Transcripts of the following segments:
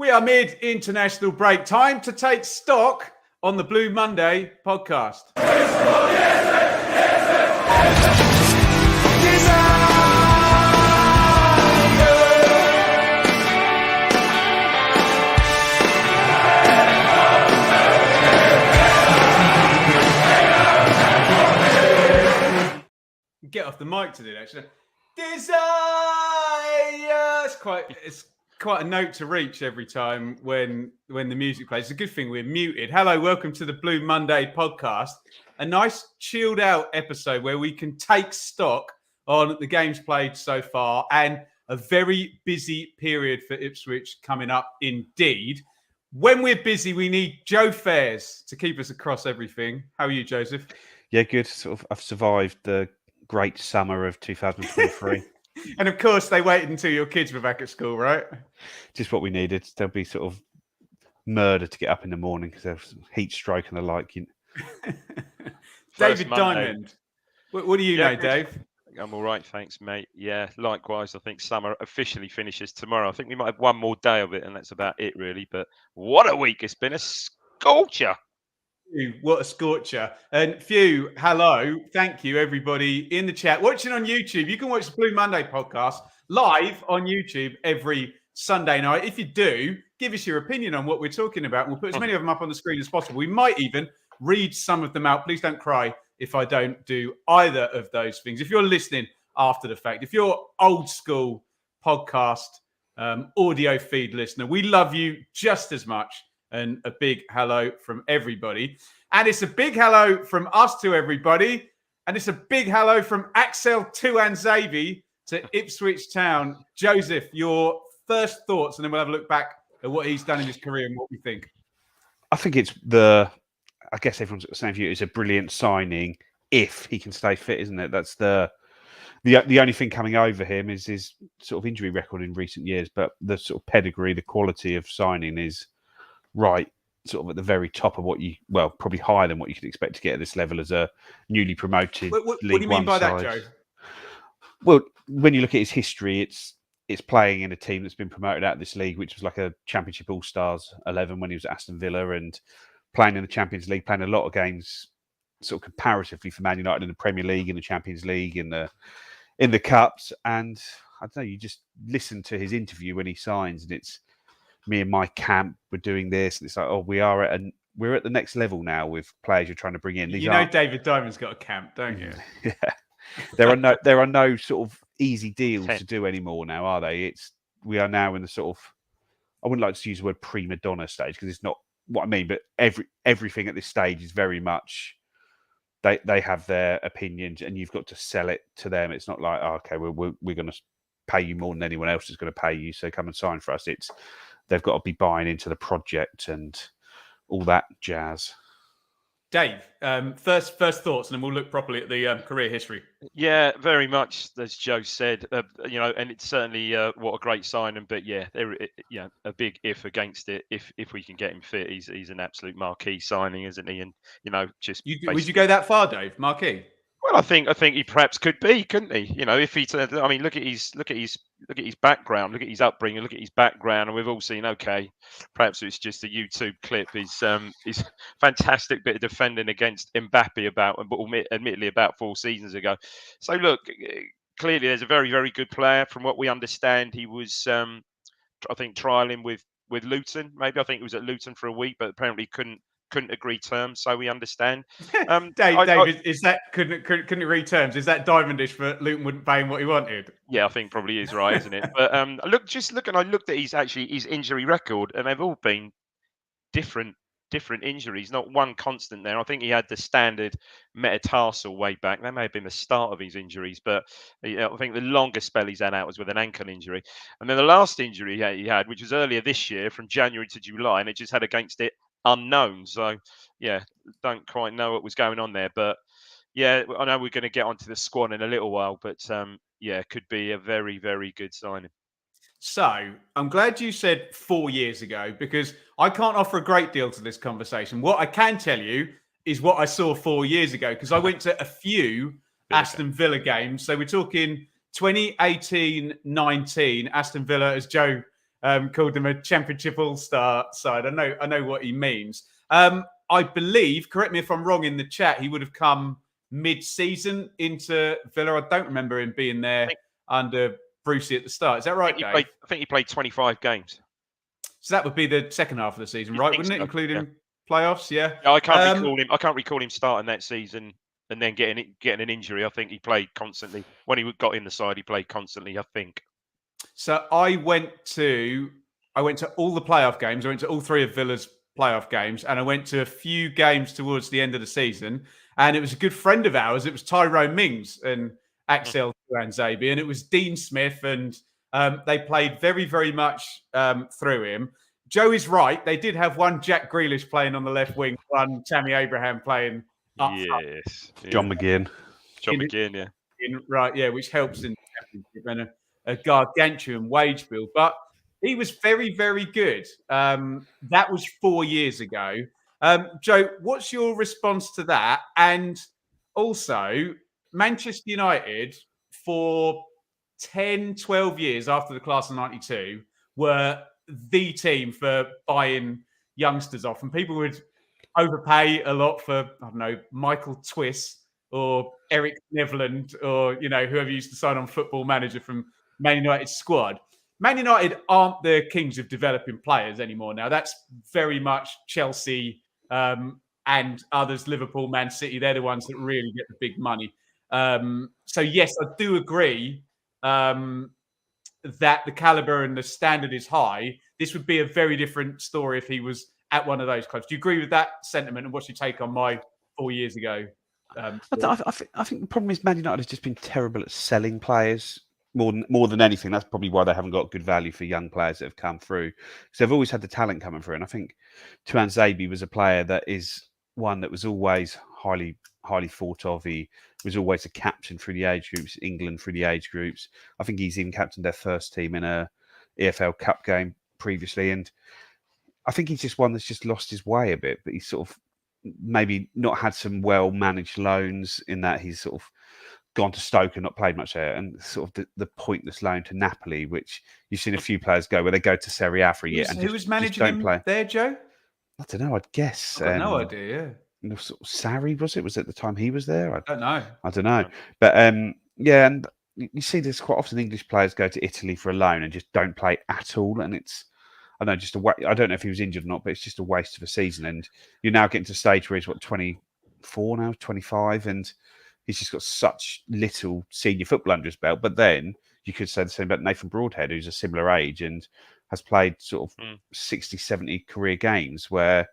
We are mid-international break. Time to take stock on the Blue Monday podcast. Get off the mic to do that, actually. Desire! It's quite a note to reach every time when the music plays. It's a good thing we're muted. Hello, welcome to the Blue Monday podcast. A nice chilled out episode where we can take stock on the games played so far and a very busy period for Ipswich coming up indeed. When we're busy, we need Joe Fairs to keep us across everything. How are you, Joseph? Yeah, good. I've survived the great summer of 2023. And of course, they waited until your kids were back at school, right? Just what we needed. They'll be sort of murder to get up in the morning because there's heat stroke and the like. David Diamond. What do you know, Dave? I'm all right, thanks, mate. Yeah, likewise. I think summer officially finishes tomorrow. I think we might have one more day of it, and that's about it, really. But what a week. It's been a scorcher. What a scorcher. And Few, hello. Thank you, everybody in the chat. Watching on YouTube, you can watch the Blue Monday podcast live on YouTube every Sunday night. If you do, give us your opinion on what we're talking about. We'll put as many of them up on the screen as possible. We might even read some of them out. Please don't cry if I don't do either of those things. If you're listening after the fact, if you're old school podcast audio feed listener, we love you just as much. And a big hello from everybody. And it's a big hello from us to everybody. And it's a big hello from Axel Tuanzebe to Ipswich Town. Joseph, your first thoughts, and then we'll have a look back at what he's done in his career and what we think. I think it's I guess everyone's got the same view. It's a brilliant signing if he can stay fit, isn't it? That's the only thing coming over him is his sort of injury record in recent years. But the sort of pedigree, the quality of signing is right, sort of at the very top of probably higher than what you could expect to get at this level as a newly promoted What do League you mean by One that, side. Joe? Well, when you look at his history, it's playing in a team that's been promoted out of this league, which was like a Championship All-Stars 11 when he was at Aston Villa, and playing in the Champions League, playing a lot of games sort of comparatively for Man United in the Premier League, in the Champions League, in the Cups. And I don't know, you just listen to his interview when he signs, and it's me and my camp were doing this, and it's like, oh, we're at the next level now with players you're trying to bring in. You know, David Diamond's got a camp, don't you? Yeah. There are no sort of easy deals to do anymore now, are they? We are now in the sort of, I wouldn't like to use the word prima donna stage because it's not what I mean, but everything at this stage is very much they have their opinions and you've got to sell it to them. It's not like, oh, okay, we're going to pay you more than anyone else is going to pay you, so come and sign for us. They've got to be buying into the project and all that jazz. Dave, first thoughts, and then we'll look properly at the career history. Yeah, very much, as Joe said, and it's certainly what a great signing. But yeah, a big if against it. If we can get him fit, he's an absolute marquee signing, isn't he? And would you go that far, Dave? Marquee? Well, I think he perhaps could be, couldn't he? If he, I mean, look at his background, look at his upbringing, look at his background, and we've all seen. Okay, perhaps it's just a YouTube clip. His fantastic bit of defending against Mbappe admittedly about 4 seasons ago. So look, clearly there's a very, very good player. From what we understand, he was, I think, trialing with Luton. Maybe I think he was at Luton for a week, but apparently couldn't agree terms, so we understand. David, is that couldn't agree terms? Is that Diamondish for Luton wouldn't pay him what he wanted? Yeah, I think probably is right, isn't it? But I looked at his injury record, and they've all been different injuries, not one constant there. I think he had the standard metatarsal way back. That may have been the start of his injuries, but I think the longest spell he's had out was with an ankle injury. And then the last injury he had, which was earlier this year, from January to July, and it just had against it unknown. So yeah, don't quite know what was going on there, but yeah, I know we're going to get onto the squad in a little while, but yeah, could be a very, very good signing. So I'm glad you said 4 years ago, because I can't offer a great deal to this conversation. What I can tell you is what I saw 4 years ago, because I went to a few Aston Villa games. So we're talking 2018-19. Aston Villa, as Joe called them a Championship All-Star side. I know what he means. I believe, correct me if I'm wrong in the chat, he would have come mid-season into Villa. I don't remember him being there under Brucey at the start. Is that right, Dave? I think he played 25 games. So that would be the second half of the season, right? Wouldn't it, including playoffs? Yeah. I can't recall him. I can't recall him starting that season and then getting an injury. I think he played constantly. When he got in the side, he played constantly, I think. So I went to all the playoff games. I went to all three of Villa's playoff games, and I went to a few games towards the end of the season. And it was a good friend of ours. It was Tyrone Mings and Axel Tuanzebe, and it was Dean Smith, and they played very, very much through him. Joe is right. They did have one Jack Grealish playing on the left wing, one Tammy Abraham playing up front. John McGinn. Right, yeah, which helps in the championship and a gargantuan wage bill. But he was very, very good. That was 4 years ago. Joe, what's your response to that? And also, Manchester United, for 10, 12 years after the class of 92, were the team for buying youngsters off. And people would overpay a lot for, I don't know, Michael Twiss or Eric Nevland or, whoever used to sign on Football Manager from Man United's squad. Man United aren't the kings of developing players anymore now. That's very much Chelsea and others, Liverpool, Man City. They're the ones that really get the big money. So, yes, I do agree that the caliber and the standard is high. This would be a very different story if he was at one of those clubs. Do you agree with that sentiment? And what's your take on my 4 years ago? I think the problem is Man United has just been terrible at selling players more than anything. That's probably why they haven't got good value for young players that have come through, because they've always had the talent coming through. And I think Tuanzebe was a player that is one that was always highly thought of. He was always a captain through the age groups, England through the age groups. I think he's even captained their first team in a EFL Cup game previously. And I think he's just one that's just lost his way a bit, but he's sort of maybe not had some well-managed loans in that he's sort of gone to Stoke and not played much there, and sort of the pointless loan to Napoli, which you've seen a few players go where they go to Serie A for a year. Who was managing him there, Joe? I don't know. I'd guess. I've got no idea, yeah. Sort of Sarri, was it? Was it the time he was there? I don't know. I don't know. But yeah, and you see this quite often. English players go to Italy for a loan and just don't play at all, and it's, I know, just I don't know if he was injured or not, but it's just a waste of a season. And you're now getting to a stage where he's 24 now, 25, and he's just got such little senior football under his belt. But then you could say the same about Nathan Broadhead, who's a similar age and has played sort of 60, 70 career games, where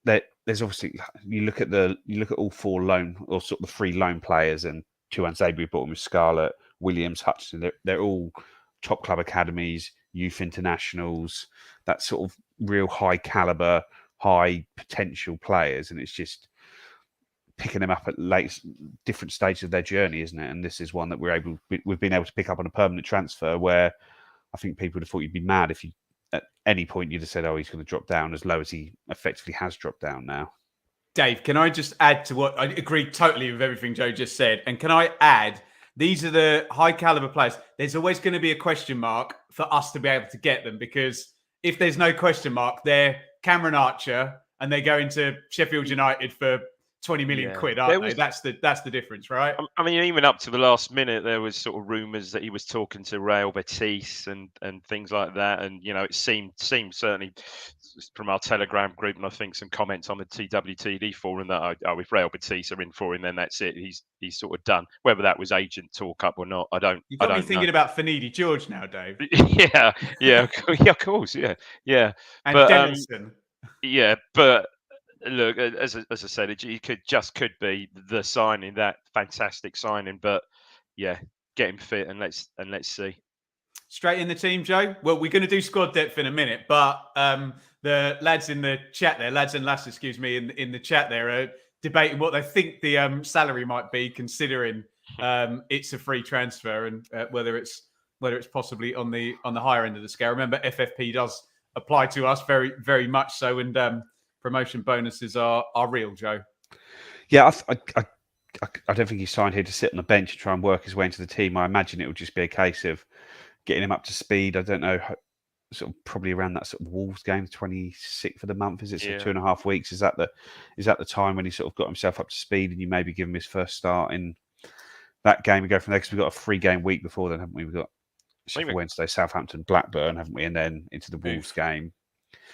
there's obviously, you look at all four loan, or sort of the three loan players, and Tuanzebe, we bought him with Scarlett, Williams, Hutchinson. They're all top club academies, youth internationals, that sort of real high caliber, high potential players, and it's just picking them up at different stages of their journey, isn't it? And this is one that we've been able to pick up on a permanent transfer, where I think people would have thought you'd be mad if you at any point you'd have said, oh, he's going to drop down as low as he effectively has dropped down now. Dave, can I just add to what I agree totally with everything Joe just said? And can I add, these are the high caliber players. There's always going to be a question mark for us to be able to get them, because if there's no question mark, they're Cameron Archer and they go into Sheffield United for 20 million quid, aren't they? That's the difference, right? I mean, even up to the last minute, there was sort of rumours that he was talking to Real Betis and things like that. And, it seemed certainly from our Telegram group, and I think some comments on the TWTD forum, that if Real Betis are in for him, then that's it. He's sort of done. Whether that was agent talk up or not, I don't. You've got me thinking about Finidi George now, Dave. yeah, of course, yeah. And Dennison. But look, as I said, it could be the signing, that fantastic signing. But yeah, get him fit and let's see. Straight in the team, Joe. Well, we're going to do squad depth in a minute, but the lads in the chat there, lads and lasses, excuse me, in the chat there are debating what they think the salary might be, considering it's a free transfer, and whether it's possibly on the higher end of the scale. Remember, FFP does apply to us very, very much so, and promotion bonuses are real, Joe. Yeah, I don't think he signed here to sit on the bench and try and work his way into the team. I imagine it will just be a case of getting him up to speed. I don't know sort of probably around that sort of Wolves game, 26th of the month. Is it? So Yeah. 2.5 weeks. Is that the time when he sort of got himself up to speed, and you maybe give him his first start in that game and go from there? Because we've got a 3-game week before then, haven't we? We've got Sheffield Wednesday, Southampton, Blackburn, haven't we? And then into the Wolves game.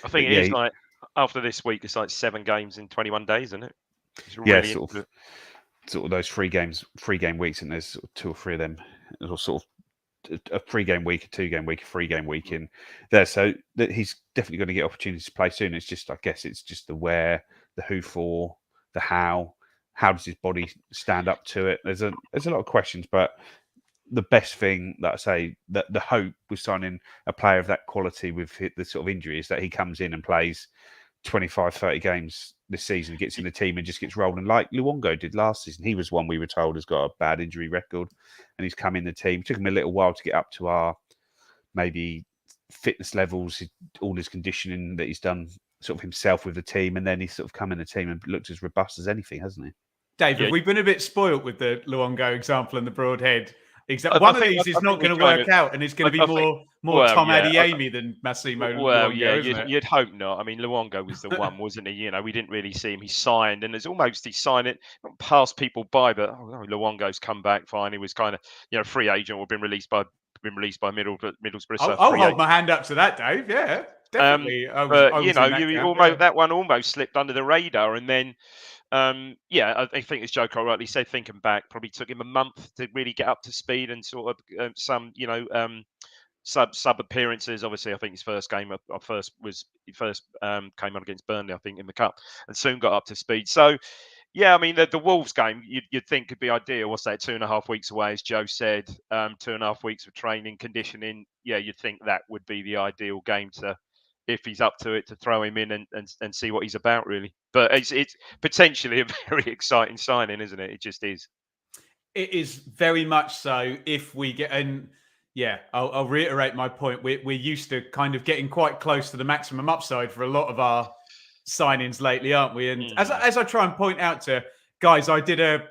I think it is like after this week, it's like 7 games in 21 days, isn't it? It's really sort of those 3-game weeks, and there's sort of 2 or 3 of them, or sort of a 3-game week, a 2-game week, a 3-game week in there. So that he's definitely going to get opportunities to play soon. It's just, I guess, it's just the where, the who for, the how. How does his body stand up to it? There's a lot of questions, but the best thing that I say, that the hope with signing a player of that quality with the sort of injury is that he comes in and plays 25, 30 games this season, gets in the team and just gets rolling like Luongo did last season. He was one we were told has got a bad injury record, and he's come in the team. It took him a little while to get up to our maybe fitness levels, all his conditioning that he's done sort of himself with the team, and then he's sort of come in the team and looked as robust as anything, hasn't he? David, we've been a bit spoilt with the Luongo example and the broadhead. One of these is not going to work out, and it's going to be more Tom Adeyemi than Massimo Luongo, you'd hope not. I mean, Luongo was the one, wasn't he? You know, we didn't really see him. He signed, and he signed it, passed people by, but Luongo's come back fine. He was kind of, free agent or been released by Middlesbrough. I'll hold my hand up to that, Dave. Yeah, definitely. That one almost slipped under the radar, and then. I think as Joe Cole rightly said, thinking back, probably took him a month to really get up to speed and sort of sub appearances. Obviously, I think his first game came on against Burnley, I think, in the cup, and soon got up to speed. So, yeah, I mean, the Wolves game you'd think could be ideal. What's that? 2.5 weeks away, as Joe said. 2.5 weeks of training, conditioning. Yeah, you'd think that would be the ideal game to. If he's up to it, to throw him in and see what he's about, really. But it's potentially a very exciting signing, isn't it? It just is. It is very much so. If we get, and I'll reiterate my point. We're used to kind of getting quite close to the maximum upside for a lot of our signings lately, aren't we? And as I try and point out to guys, I did a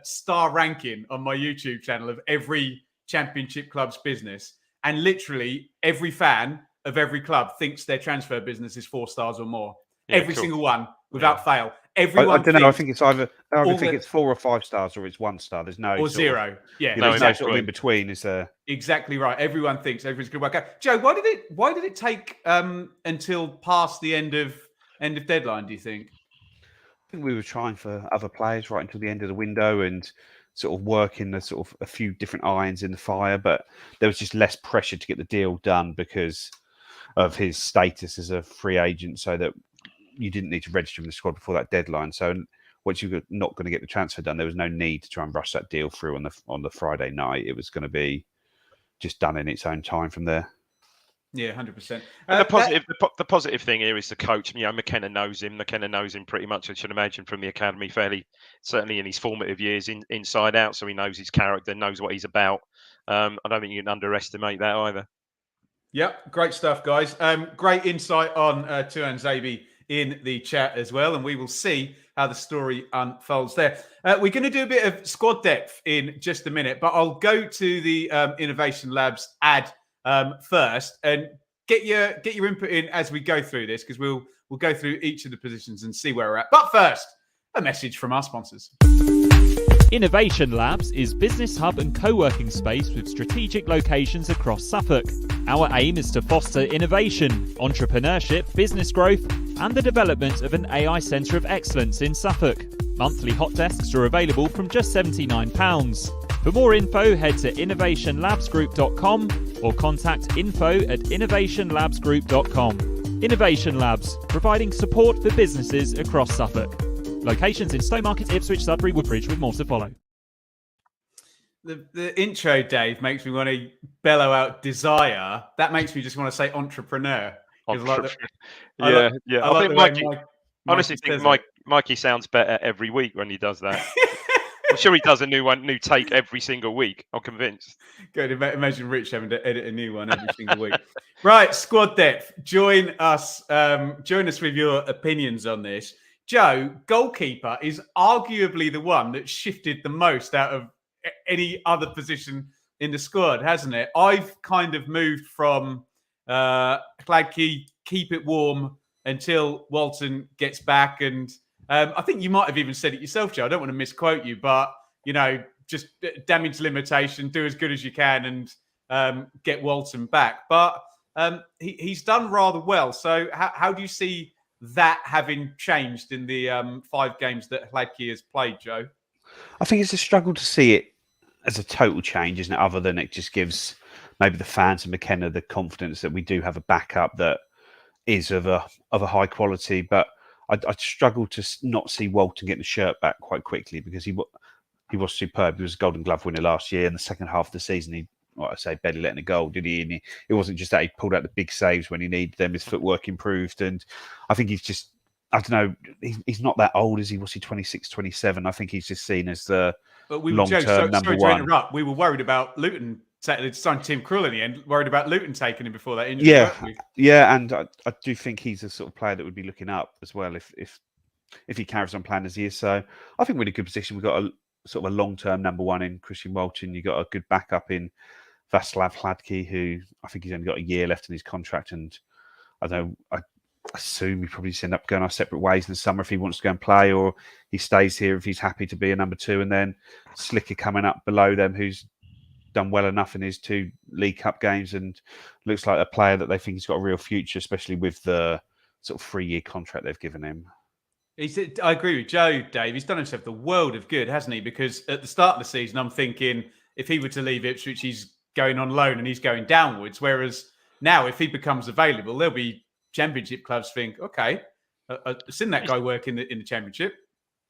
star ranking on my YouTube channel of every Championship club's business, and literally every fan of every club thinks their transfer business is 4 stars or more. Every single one, without fail. Everyone. I don't know. I think it's either. I think it's 4 or 5 stars, or it's 1 star. There's no or 0. There's no sort of in between. Is there? Exactly right. Everyone thinks everything's going to work out. Joe, why did it take until past the end of deadline? Do you think? I think we were trying for other players right until the end of the window and sort of working the sort of a few different irons in the fire, but there was just less pressure to get the deal done because of his status as a free agent, so that you didn't need to register him in the squad before that deadline. So once you're not going to get the transfer done, there was no need to try and rush that deal through on the Friday night. It was going to be just done in its own time from there. Yeah, 100%. The positive thing here is the coach. McKenna knows him. McKenna knows him pretty much, I should imagine, from the academy, fairly certainly in his formative years, inside out. So he knows his character, knows what he's about. I don't think you can underestimate that either. Yep, great stuff, guys. Great insight on Tuanzebe in the chat as well, and we will see how the story unfolds there. We're going to do a bit of squad depth in just a minute, but I'll go to the Innovation Labs ad first and get your input in as we go through this, because we'll go through each of the positions and see where we're at. But first, a message from our sponsors. Innovation Labs is business hub and co-working space with strategic locations across Suffolk. Our aim is to foster innovation, entrepreneurship, business growth, and the development of an AI centre of excellence in Suffolk. Monthly hot desks are available from just £79. For more info, head to innovationlabsgroup.com or contact info@innovationlabsgroup.com. Innovation Labs, providing support for businesses across Suffolk. Locations in Stowmarket, Ipswich, Sudbury, Woodbridge, with more to follow. The intro, Dave, makes me want to bellow out desire. That makes me just want to say entrepreneur. I think Mikey sounds better every week when he does that. I'm sure he does a new take every single week. I'm convinced. Good. Imagine Rich having to edit a new one every single week. Right, squad depth. Join us with your opinions on this. Joe, goalkeeper is arguably the one that shifted the most out of any other position in the squad, hasn't it? I've kind of moved from Gladkey, keep it warm until Walton gets back. And I think you might have even said it yourself, Joe. I don't want to misquote you, but, just damage limitation, do as good as you can and get Walton back. But he's done rather well. So how do you see that having changed in the 5 games that Gladkey has played, Joe? I think it's a struggle to see it as a total change, isn't it? Other than it just gives maybe the fans and McKenna the confidence that we do have a backup that is of a high quality. But I struggle to not see Walton getting the shirt back quite quickly, because he was superb. He was a Golden Glove winner last year. In the second half of the season, he, like I say, barely letting a goal, did he? And it wasn't just that he pulled out the big saves when he needed them. His footwork improved, and I think he's just, I don't know, he's not that old, is he? Was he 26, 27? I think he's just seen as the long-term number one. Sorry to interrupt. We were worried about Luton signed Tim Krul in the end, worried about Luton taking him before that injury. Yeah, and I do think he's a sort of player that would be looking up as well if he carries on playing as he is. So I think we're in a good position. We've got a sort of a long-term number one in Christian Walton. You've got a good backup in Václav Hladký, who I think he's only got a year left in his contract, and I assume he probably just end up going our separate ways in the summer if he wants to go and play, or he stays here if he's happy to be a number 2. And then Slicker coming up below them, who's done well enough in his 2 League Cup games and looks like a player that they think has got a real future, especially with the sort of 3-year contract they've given him. I agree with Joe, Dave. He's done himself the world of good, hasn't he? Because at the start of the season, I'm thinking if he were to leave Ipswich, he's going on loan and he's going downwards. Whereas now, if he becomes available, there'll be Championship clubs think, okay, I've seen that guy work in the Championship.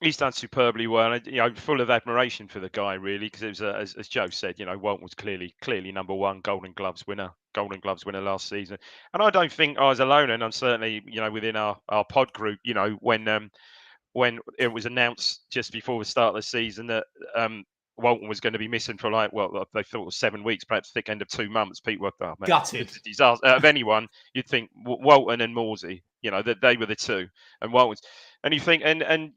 He's done superbly well, and full of admiration for the guy, really, because it was as Joe said, Walton was clearly number 1 Golden Gloves winner last season, and I don't think I was alone, and I'm certainly within our pod group, when it was announced just before the start of the season that Walton was going to be missing for they thought it was 7 weeks, perhaps thick end of 2 months. People were gutted. It's a disaster. Out of anyone, you'd think Walton and Morsey, that they were the 2, and Walton's. And you think, and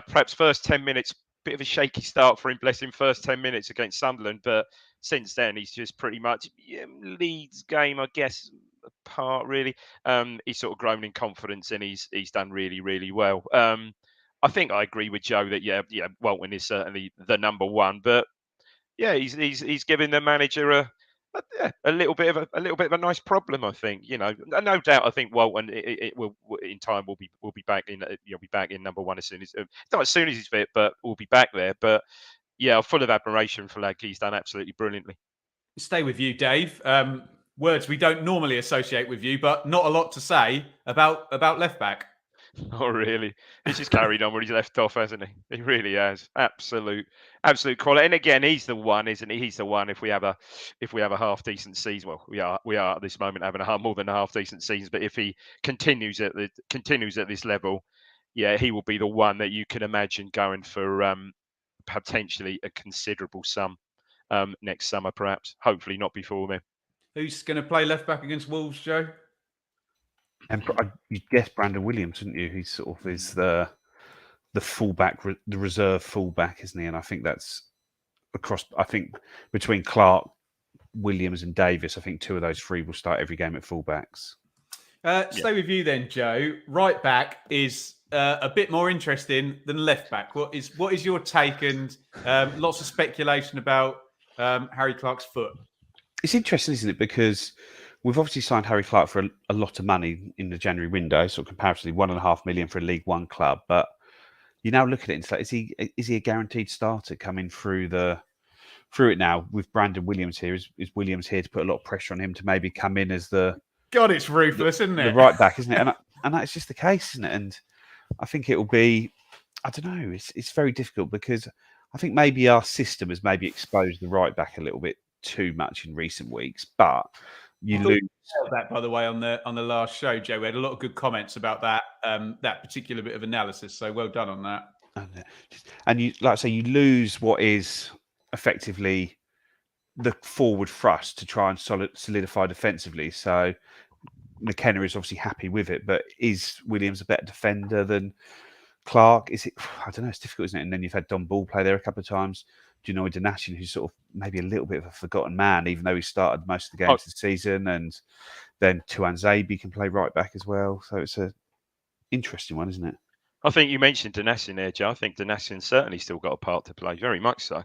perhaps first 10 minutes, bit of a shaky start for him, bless him, first 10 minutes against Sunderland. But since then, he's just pretty much Leeds game, I guess, apart really. He's sort of grown in confidence, and he's done really, really well. I think I agree with Joe that Walton is certainly the number 1, but he's giving the manager a little bit of a nice problem. I think no doubt. I think Walton it will in time will be back in back in number 1 as soon as not as soon as he's fit, but we'll be back there. But full of admiration for Hladký. He's done absolutely brilliantly. Stay with you, Dave. Words we don't normally associate with you, but not a lot to say about left back. Oh, really? He's just carried on where he's left off, hasn't he? He really has. Absolute quality. And again, he's the one, isn't he? He's the one. If we have a half decent season, well, we are at this moment having more than a half decent season. But if he continues at this level, he will be the one that you can imagine going for potentially a considerable sum next summer, perhaps. Hopefully not before then. Who's going to play left back against Wolves, Joe? And you guess Brandon Williams, didn't you? He sort of is the fullback, the reserve fullback, isn't he? And I think that's across. I think between Clark, Williams, and Davis, I think 2 of those 3 will start every game at fullbacks. Stay with you then, Joe. Right back is a bit more interesting than left back. What is your take? And lots of speculation about Harry Clark's foot. It's interesting, isn't it? Because we've obviously signed Harry Clark for a lot of money in the January window, so comparatively $1.5 million for a League One club. But you now look at it and it's like, is he a guaranteed starter coming through it now with Brandon Williams here? Is Williams here to put a lot of pressure on him to maybe come in as God, it's ruthless, isn't it? The right back, isn't it? And that's just the case, isn't it? And I think it will be, I don't know, it's very difficult because I think maybe our system has maybe exposed the right back a little bit too much in recent weeks, but you lose that, by the way, on the last show, Joe. We had a lot of good comments about that that particular bit of analysis. So well done on that. And you, like I say, you lose what is effectively the forward thrust to try and solidify defensively. So McKenna is obviously happy with it, but is Williams a better defender than Clark? Is it? I don't know. It's difficult, isn't it? And then you've had Don Ball play there a couple of times. Janoi Donatian, who's sort of maybe a little bit of a forgotten man, even though he started most of the games this season. And then Tuanzebe can play right back as well. So it's a interesting one, isn't it? I think you mentioned Donatian there, Joe. I think Donatian's certainly still got a part to play. Very much so.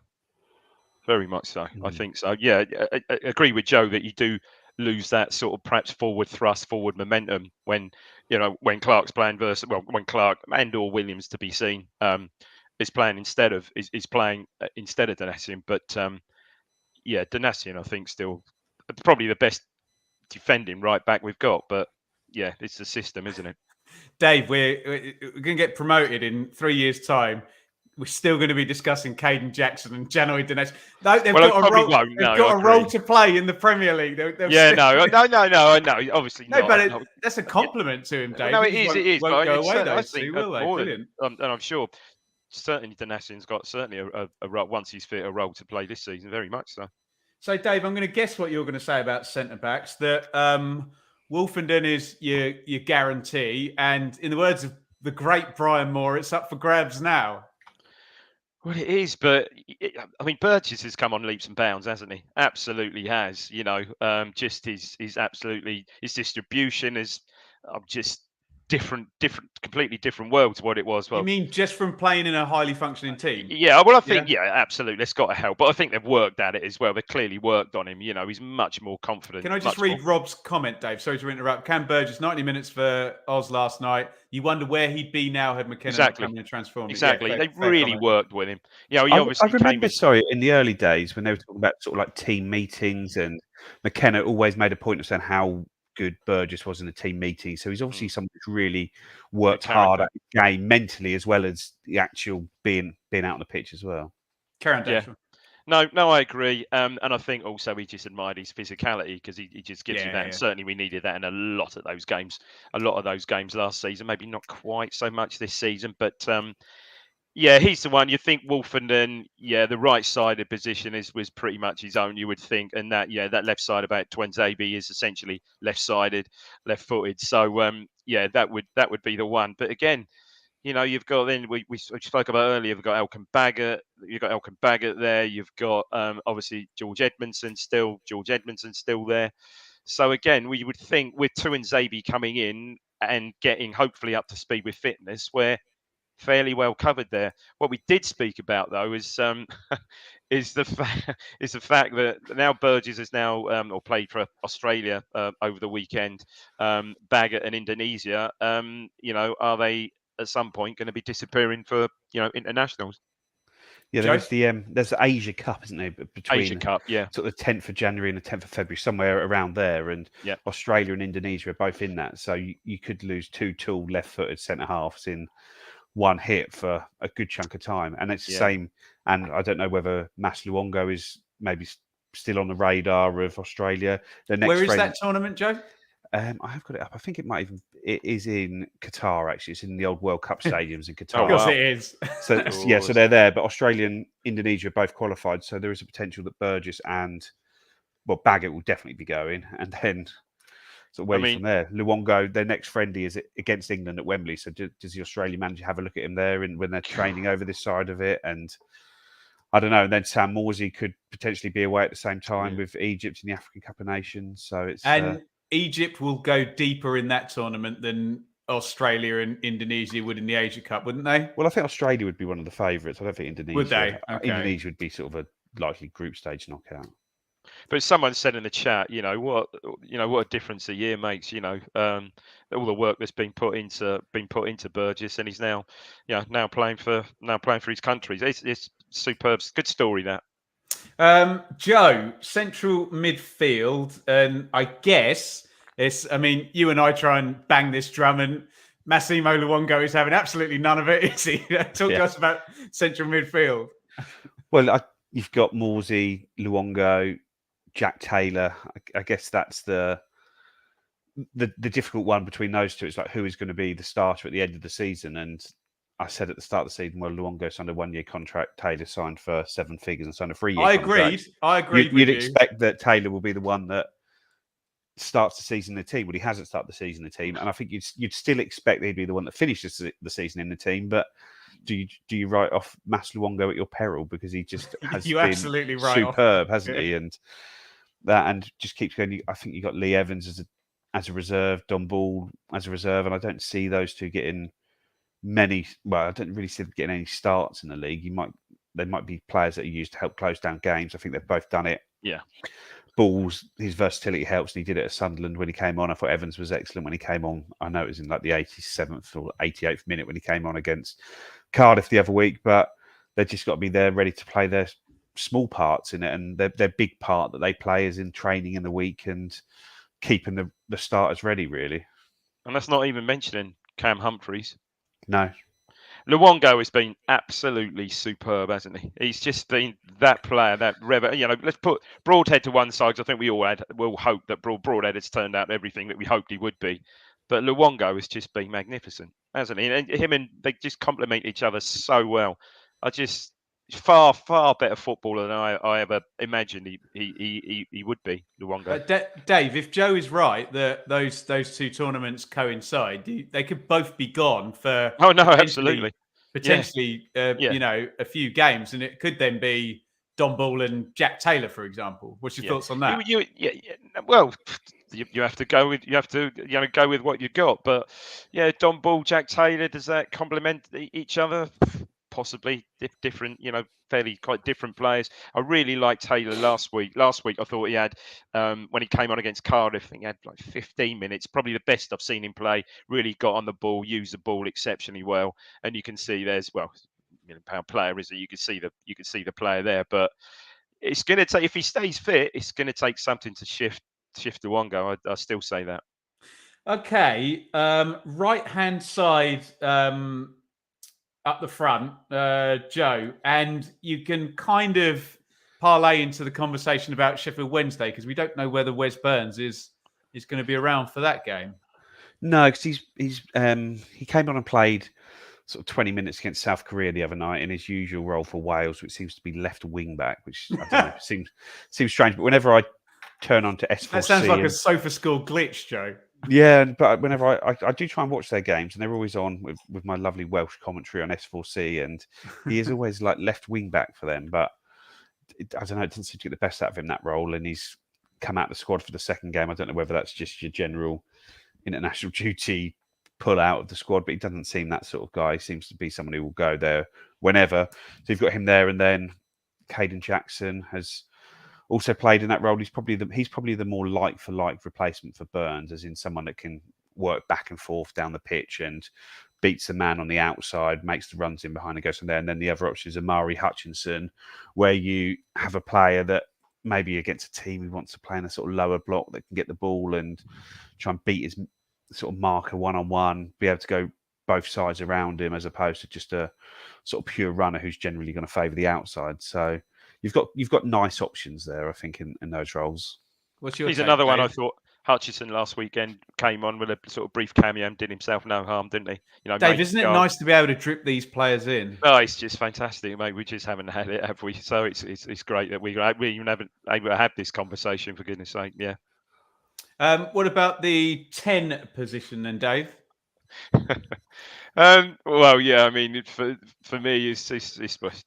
Very much so. I think so. Yeah, I agree with Joe that you do lose that sort of perhaps forward thrust, forward momentum when Clark's playing when Clark and or Williams to be seen is playing instead of Donatian. But Donatian I think still probably the best defending right back we've got. But yeah, it's the system, isn't it? Dave, we're going to get promoted in 3 years' time. We're still going to be discussing Caden Jackson and Janoi Donatian. They've got a role to play in the Premier League. No. Obviously no, not. But that's a compliment to him, Dave. No, it is. Won't go away, I those think two, will they? Brilliant. And I'm sure certainly Donatian's got a role, once he's fit, a role to play this season, very much so. So, Dave, I'm going to guess what you're going to say about centre-backs, that Wolfenden is your guarantee, and in the words of the great Brian Moore, it's up for grabs now. Well, it is, but I mean, Burgess has come on leaps and bounds, hasn't he? Absolutely has. Just his distribution is just completely different world to what it was. Well, you mean just from playing in a highly functioning team? Yeah, well, I think, absolutely. It's got to help. But I think they've worked at it as well. They've clearly worked on him. He's much more confident. Can I just read Rob's comment, Dave? Sorry to interrupt. Cam Burgess, 90 minutes for Oz last night. You wonder where he'd be now had McKenna not come in and transformed. Exactly. Yeah, they really worked with him. He I remember, came in the early days when they were talking about sort of like team meetings, and McKenna always made a point of saying how good Burgess was in the team meeting. So he's obviously someone who's really worked hard at the game mentally as well as the actual being out on the pitch as well. Karen, yeah. No, I agree. And I think also we just admired his physicality because he just gives you that. And certainly we needed that in a lot of those games last season. Maybe not quite so much this season, but he's the one. You think Wolfenden, the right-sided position was pretty much his own, you would think. And that left side about Tuanzebe is essentially left-sided, left-footed. So, that would be the one. But again, you've got then we spoke about earlier. You've got Elkan Baggett there. You've got obviously George Edmondson still there. So again, we would think with Tuanzebe coming in and getting hopefully up to speed with fitness, we're fairly well covered there. What we did speak about though is the fact that now Burgess has or played for Australia over the weekend. Baggett and Indonesia. Are they at some point going to be disappearing for internationals? Yeah, there's the Asia Cup, isn't there? Between Asia Cup, sort of the 10th of January and the 10th of February, somewhere around there. And Australia and Indonesia are both in that. So you could lose two tall left-footed centre halves in one hit for a good chunk of time. And it's the same. And I don't know whether Mas Luongo is maybe still on the radar of Australia. Where is that tournament, Joe? I have got it up. I think it is in Qatar, actually. It's in the old World Cup stadiums in Qatar. Of course it is. So so they're there, but Australia and Indonesia are both qualified. So there is a potential that Burgess and Baggett will definitely be going. And then from there, Luongo, their next friendly is against England at Wembley. So does the Australian manager have a look at him there when they're training over this side of it? And I don't know. And then Sam Morsy could potentially be away at the same time with Egypt in the African Cup of Nations. So it's Egypt will go deeper in that tournament than Australia and Indonesia would in the Asia Cup, wouldn't they? Well, I think Australia would be one of the favourites. I don't think Indonesia would. They? Okay. Indonesia would be sort of a likely group stage knockout. But someone said in the chat, what a difference a year makes. All the work that's been put into Burgess, and he's now playing for his country. It's superb. Good story that. Joe, central midfield, and I guess you and I try and bang this drum, and Massimo Luongo is having absolutely none of it, is he? Talk to us about central midfield. Well, you've got Morsy, Luongo, Jack Taylor. I guess that's the difficult one between those two. It's like who is going to be the starter at the end of the season, and I said at the start of the season, Luongo signed a 1-year contract. Taylor signed for 7 figures and signed a 3-year contract. I agreed. You'd expect that Taylor will be the one that starts the season in the team. Well, he hasn't started the season in the team. And I think you'd still expect he'd be the one that finishes the season in the team. But do you write off Mas Luongo at your peril, because he just has You're been absolutely right off. superb, hasn't he? And just keeps going. I think you got Lee Evans as a reserve, Don Ball as a reserve, and I don't see those two getting many. Well, I don't really see them getting any starts in the league. They might be players that are used to help close down games. I think they've both done it. Yeah. Ball's, his versatility helps, and he did it at Sunderland when he came on. I thought Evans was excellent when he came on. I know it was in like the 87th or 88th minute when he came on against Cardiff the other week, but they've just got to be there ready to play their small parts in it, and their big part that they play is in training in the week and keeping the starters ready, really. And that's not even mentioning Cam Humphreys. No. Luongo has been absolutely superb, hasn't he? He's just been that player, that rev. You know, let's put Broadhead to one side, 'cause I think we all hope that Broadhead has turned out everything that we hoped he would be. But Luongo has just been magnificent, hasn't he? And him and they just complement each other so well. Far better footballer than I ever imagined he would be, Luongo. Dave, if Joe is right that those two tournaments coincide, they could both be gone for absolutely potentially a few games, and it could then be Don Ball and Jack Taylor, for example. What's your thoughts on that? Well, you have to go with go with what you got, but Don Ball, Jack Taylor, does that complement each other? Possibly different, fairly quite different players. I really liked Taylor last week. Last week, I thought he had, when he came on against Cardiff, I think he had like 15 minutes, probably the best I've seen him play. Really got on the ball, used the ball exceptionally well, and you can see £1 player is that you can see the player there. But it's going to take, if he stays fit, it's going to take something to shift Luongo. I still say that. Okay, right hand side. Up the front, Joe, and you can kind of parlay into the conversation about Sheffield Wednesday, because we don't know whether Wes Burns is going to be around for that game. No, because he came on and played sort of 20 minutes against South Korea the other night in his usual role for Wales, which seems to be left wing back, which I don't know, seems strange. But whenever I turn on to S4C, that sounds like a sofa school glitch, Joe. Yeah, but whenever I do try and watch their games, and they're always on with my lovely Welsh commentary on S4C, and he is always like left wing back for them. But I don't know, it doesn't seem to get the best out of him, that role, and he's come out of the squad for the second game. I don't know whether that's just your general international duty pull out of the squad, but he doesn't seem that sort of guy. He seems to be someone who will go there whenever. So you've got him there, and then Caden Jackson has also played in that role. He's probably the more like for like replacement for Burns, as in someone that can work back and forth down the pitch and beats the man on the outside, makes the runs in behind and goes from there. And then the other option is Amari Hutchinson, where you have a player that maybe against a team who wants to play in a sort of lower block that can get the ball and try and beat his sort of marker one-on-one, be able to go both sides around him, as opposed to just a sort of pure runner who's generally going to favour the outside. So you've got nice options there, I think, in those roles. He's another one. I thought Hutchinson last weekend came on with a sort of brief cameo and did himself no harm, didn't he? Dave, isn't it nice to be able to drip these players in? Oh, it's just fantastic, mate. We just haven't had it, have we? So it's great that we even haven't able to have this conversation, for goodness sake. Yeah. What about the 10 position then, Dave? Well, yeah. I mean, for me, it's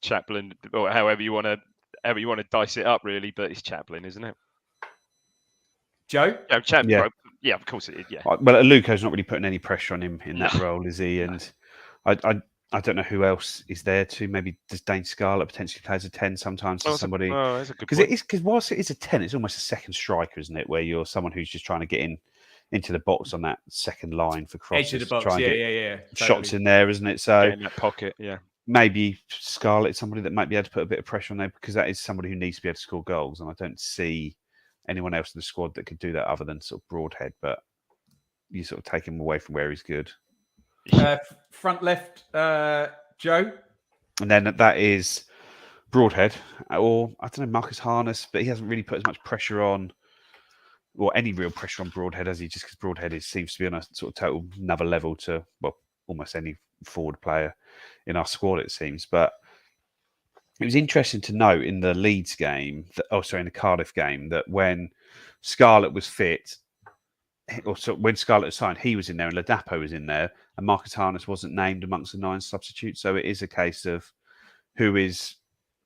Chaplin, or however you want to dice it up, really. But it's Chaplin, isn't it? Joe? Yeah, Chaplin. Yeah, of course it is. Yeah. Well, Luco's not really putting any pressure on him in that role, is he? And I don't know who else is there to. Maybe does Dane Scarlett potentially play as a 10 sometimes to somebody? That's a good point. Because whilst it is a 10, it's almost a second striker, isn't it? Where you're someone who's just trying to get into the box on that second line for crosses. Edge of the box, yeah. Shots in there, isn't it? So in that pocket, yeah. Maybe Scarlett, somebody that might be able to put a bit of pressure on there, because that is somebody who needs to be able to score goals, and I don't see anyone else in the squad that could do that other than sort of Broadhead. But you sort of take him away from where he's good. Front left, Joe, and then that is Broadhead, or I don't know, Marcus Harness, but he hasn't really put as much pressure on, or any real pressure on Broadhead, has he? Just because Broadhead seems to be on a sort of total another level to, well, almost any forward player in our squad, it seems. But it was interesting to note in the Leeds game, in the Cardiff game, that when Scarlett was fit, also when Scarlett signed, he was in there and Ladapo was in there, and Marcus Harness wasn't named amongst the 9 substitutes. So it is a case of who is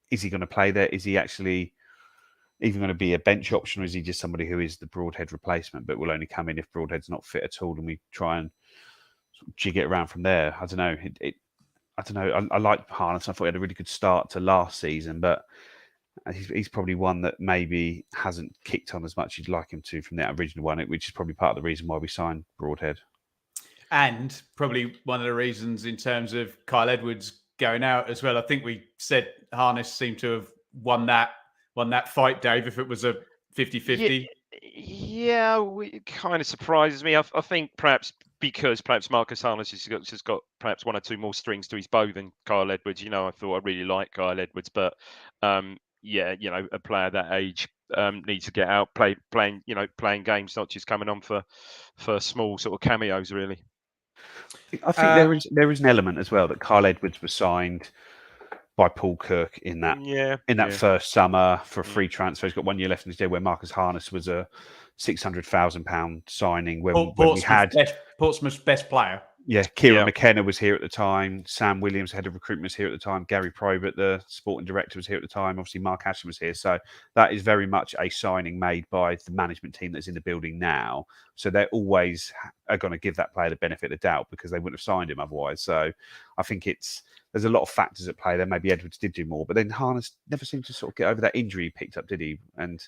he going to play there? Is he actually even going to be a bench option, or is he just somebody who is the Broadhead replacement, but will only come in if Broadhead's not fit at all, and we try and sort of jig it around from there? I don't know. I don't know. I like Harness. I thought he had a really good start to last season, but he's probably one that maybe hasn't kicked on as much as you'd like him to from that original one, which is probably part of the reason why we signed Broadhead. And probably one of the reasons in terms of Kyle Edwards going out as well. I think we said Harness seemed to have won that fight, Dave, if it was a 50-50. Yeah, it kind of surprises me. I think perhaps because Marcus Harness has just got perhaps 1 or 2 more strings to his bow than Kyle Edwards. I thought I really liked Kyle Edwards, but yeah, a player that age needs to get out, playing games, not just coming on for small sort of cameos, really. I think there is an element as well that Kyle Edwards was signed by Paul Cook in that first summer for a free transfer. He's got 1 year left in his deal, where Marcus Harness was a £600,000 signing when we had Portsmouth's best player. Yeah, Kieran McKenna was here at the time. Sam Williams, head of recruitment, was here at the time. Gary Probert, the sporting director, was here at the time. Obviously, Mark Ashton was here. So that is very much a signing made by the management team that's in the building now. So they always are going to give that player the benefit of the doubt because they wouldn't have signed him otherwise. So I think there's a lot of factors at play there. Maybe Edwards did do more, but then Harness never seemed to sort of get over that injury he picked up, did he? And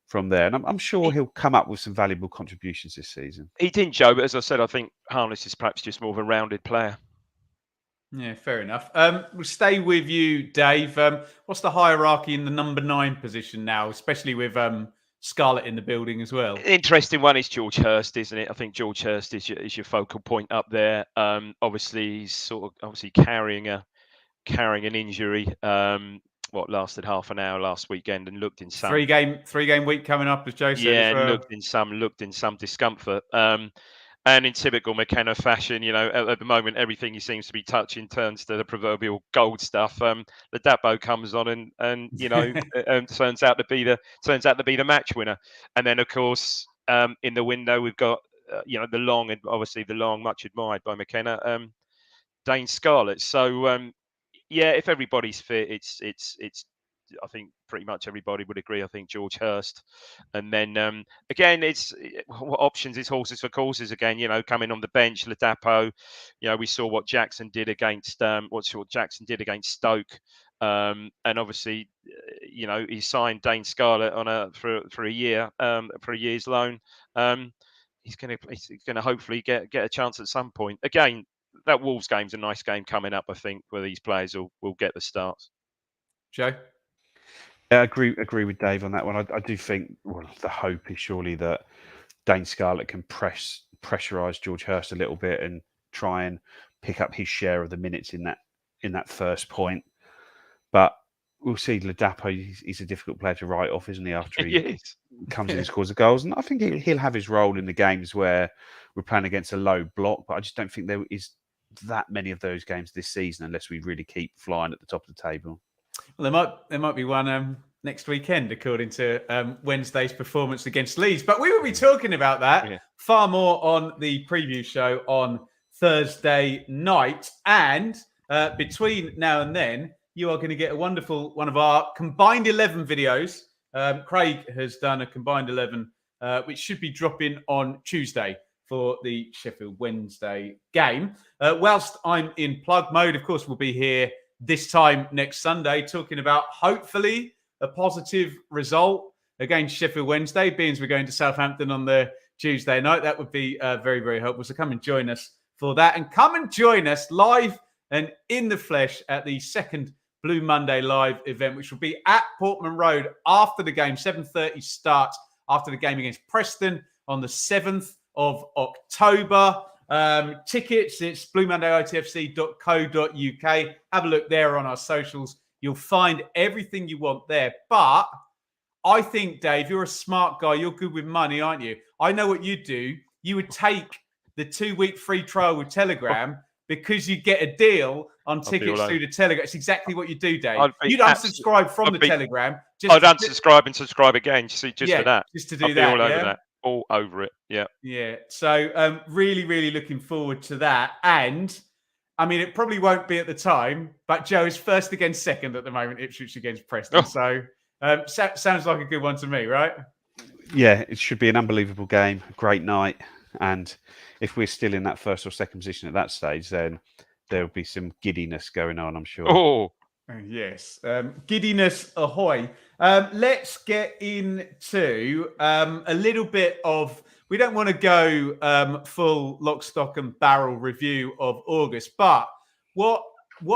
from there, and I'm sure he'll come up with some valuable contributions this season. He didn't, Joe, but as I said, I think Harness is perhaps just more of a rounded player. Yeah, fair enough. We'll stay with you, Dave. What's the hierarchy in the number 9 position now, especially with Scarlett in the building as well? Interesting one is George Hurst, isn't it? I think George Hurst is your focal point up there. Obviously, he's carrying an injury. What lasted half an hour last weekend and looked in some three game week coming up, as Joe said. Yeah, as well. looked in some discomfort. And in typical McKenna fashion, at the moment everything he seems to be touching turns to the proverbial gold stuff. Ladapo comes on and turns out to be the match winner. And then of course in the window we've got the long much admired by McKenna, Dane Scarlett. So if everybody's fit, it's I think pretty much everybody would agree. I think George Hurst, and then again, it's what options is horses for courses. Again, coming on the bench, Ladapo. We saw what Jackson did against Stoke, and obviously, he signed Dane Scarlett for a year's loan. He's going to hopefully get a chance at some point. Again, that Wolves game's a nice game coming up, I think, where these players will get the starts. Joe? Yeah, I agree with Dave on that one. I do think the hope is surely that Dane Scarlett can pressurise George Hurst a little bit and try and pick up his share of the minutes in that first point. But we'll see. Ladapo, he's a difficult player to write off, isn't he, after he comes in and scores the goals. And I think he'll have his role in the games where we're playing against a low block, but I just don't think there is that many of those games this season unless we really keep flying at the top of the table. Well, there might be one next weekend, according to Wednesday's performance against Leeds. But we will be talking about that far more on the preview show on Thursday night. And between now and then, you are going to get a wonderful one of our combined 11 videos. Craig has done a combined 11, which should be dropping on Tuesday for the Sheffield Wednesday game. Whilst I'm in plug mode, of course, we'll be here this time next Sunday talking about hopefully a positive result against Sheffield Wednesday, being as we're going to Southampton on the Tuesday night. That would be very, very helpful. So come and join us for that, and come and join us live and in the flesh at the second Blue Monday live event, which will be at Portman Road after the game, 7:30 start after the game against Preston on the 7th of October. Tickets, it's bluemondayitfc.co.uk. Have a look there on our socials. You'll find everything you want there. But I think, Dave, you're a smart guy. You're good with money, aren't you? I know what you'd do. You would take the 2-week free trial with Telegram because you get a deal on tickets through the Telegram. It's exactly what you do, Dave. You'd unsubscribe from the Telegram. I'd unsubscribe and subscribe again just for that. Just to do that. All over that. all over it. Yeah. Yeah. So really, really looking forward to that. And I mean, it probably won't be at the time, but Joe is first against second at the moment, Ipswich against Preston. Oh. So sounds like a good one to me, right? Yeah, it should be an unbelievable game, a great night. And if we're still in that first or second position at that stage, then there'll be some giddiness going on, I'm sure. Oh, Yes. Giddiness ahoy. Let's get into a little bit of, we don't want to go full lock, stock and barrel review of August, but what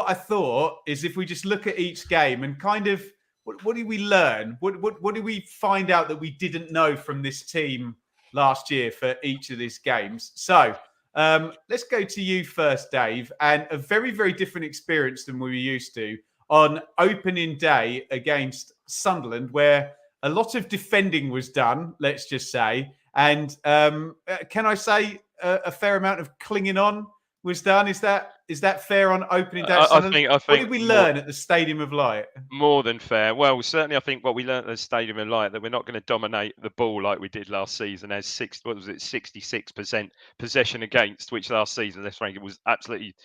I thought is if we just look at each game and kind of, what did we learn? What did we find out that we didn't know from this team last year for each of these games? So let's go to you first, Dave, and a very, very different experience than we were used to on opening day against Sunderland, where a lot of defending was done, let's just say. And can I say a fair amount of clinging on was done? Is that fair on opening day? I think what did we learn at the Stadium of Light? more than fair. Well, certainly, I think what we learned at the Stadium of Light that we're not going to dominate the ball like we did last season. As 66% possession against, which last season, let's rank it was absolutely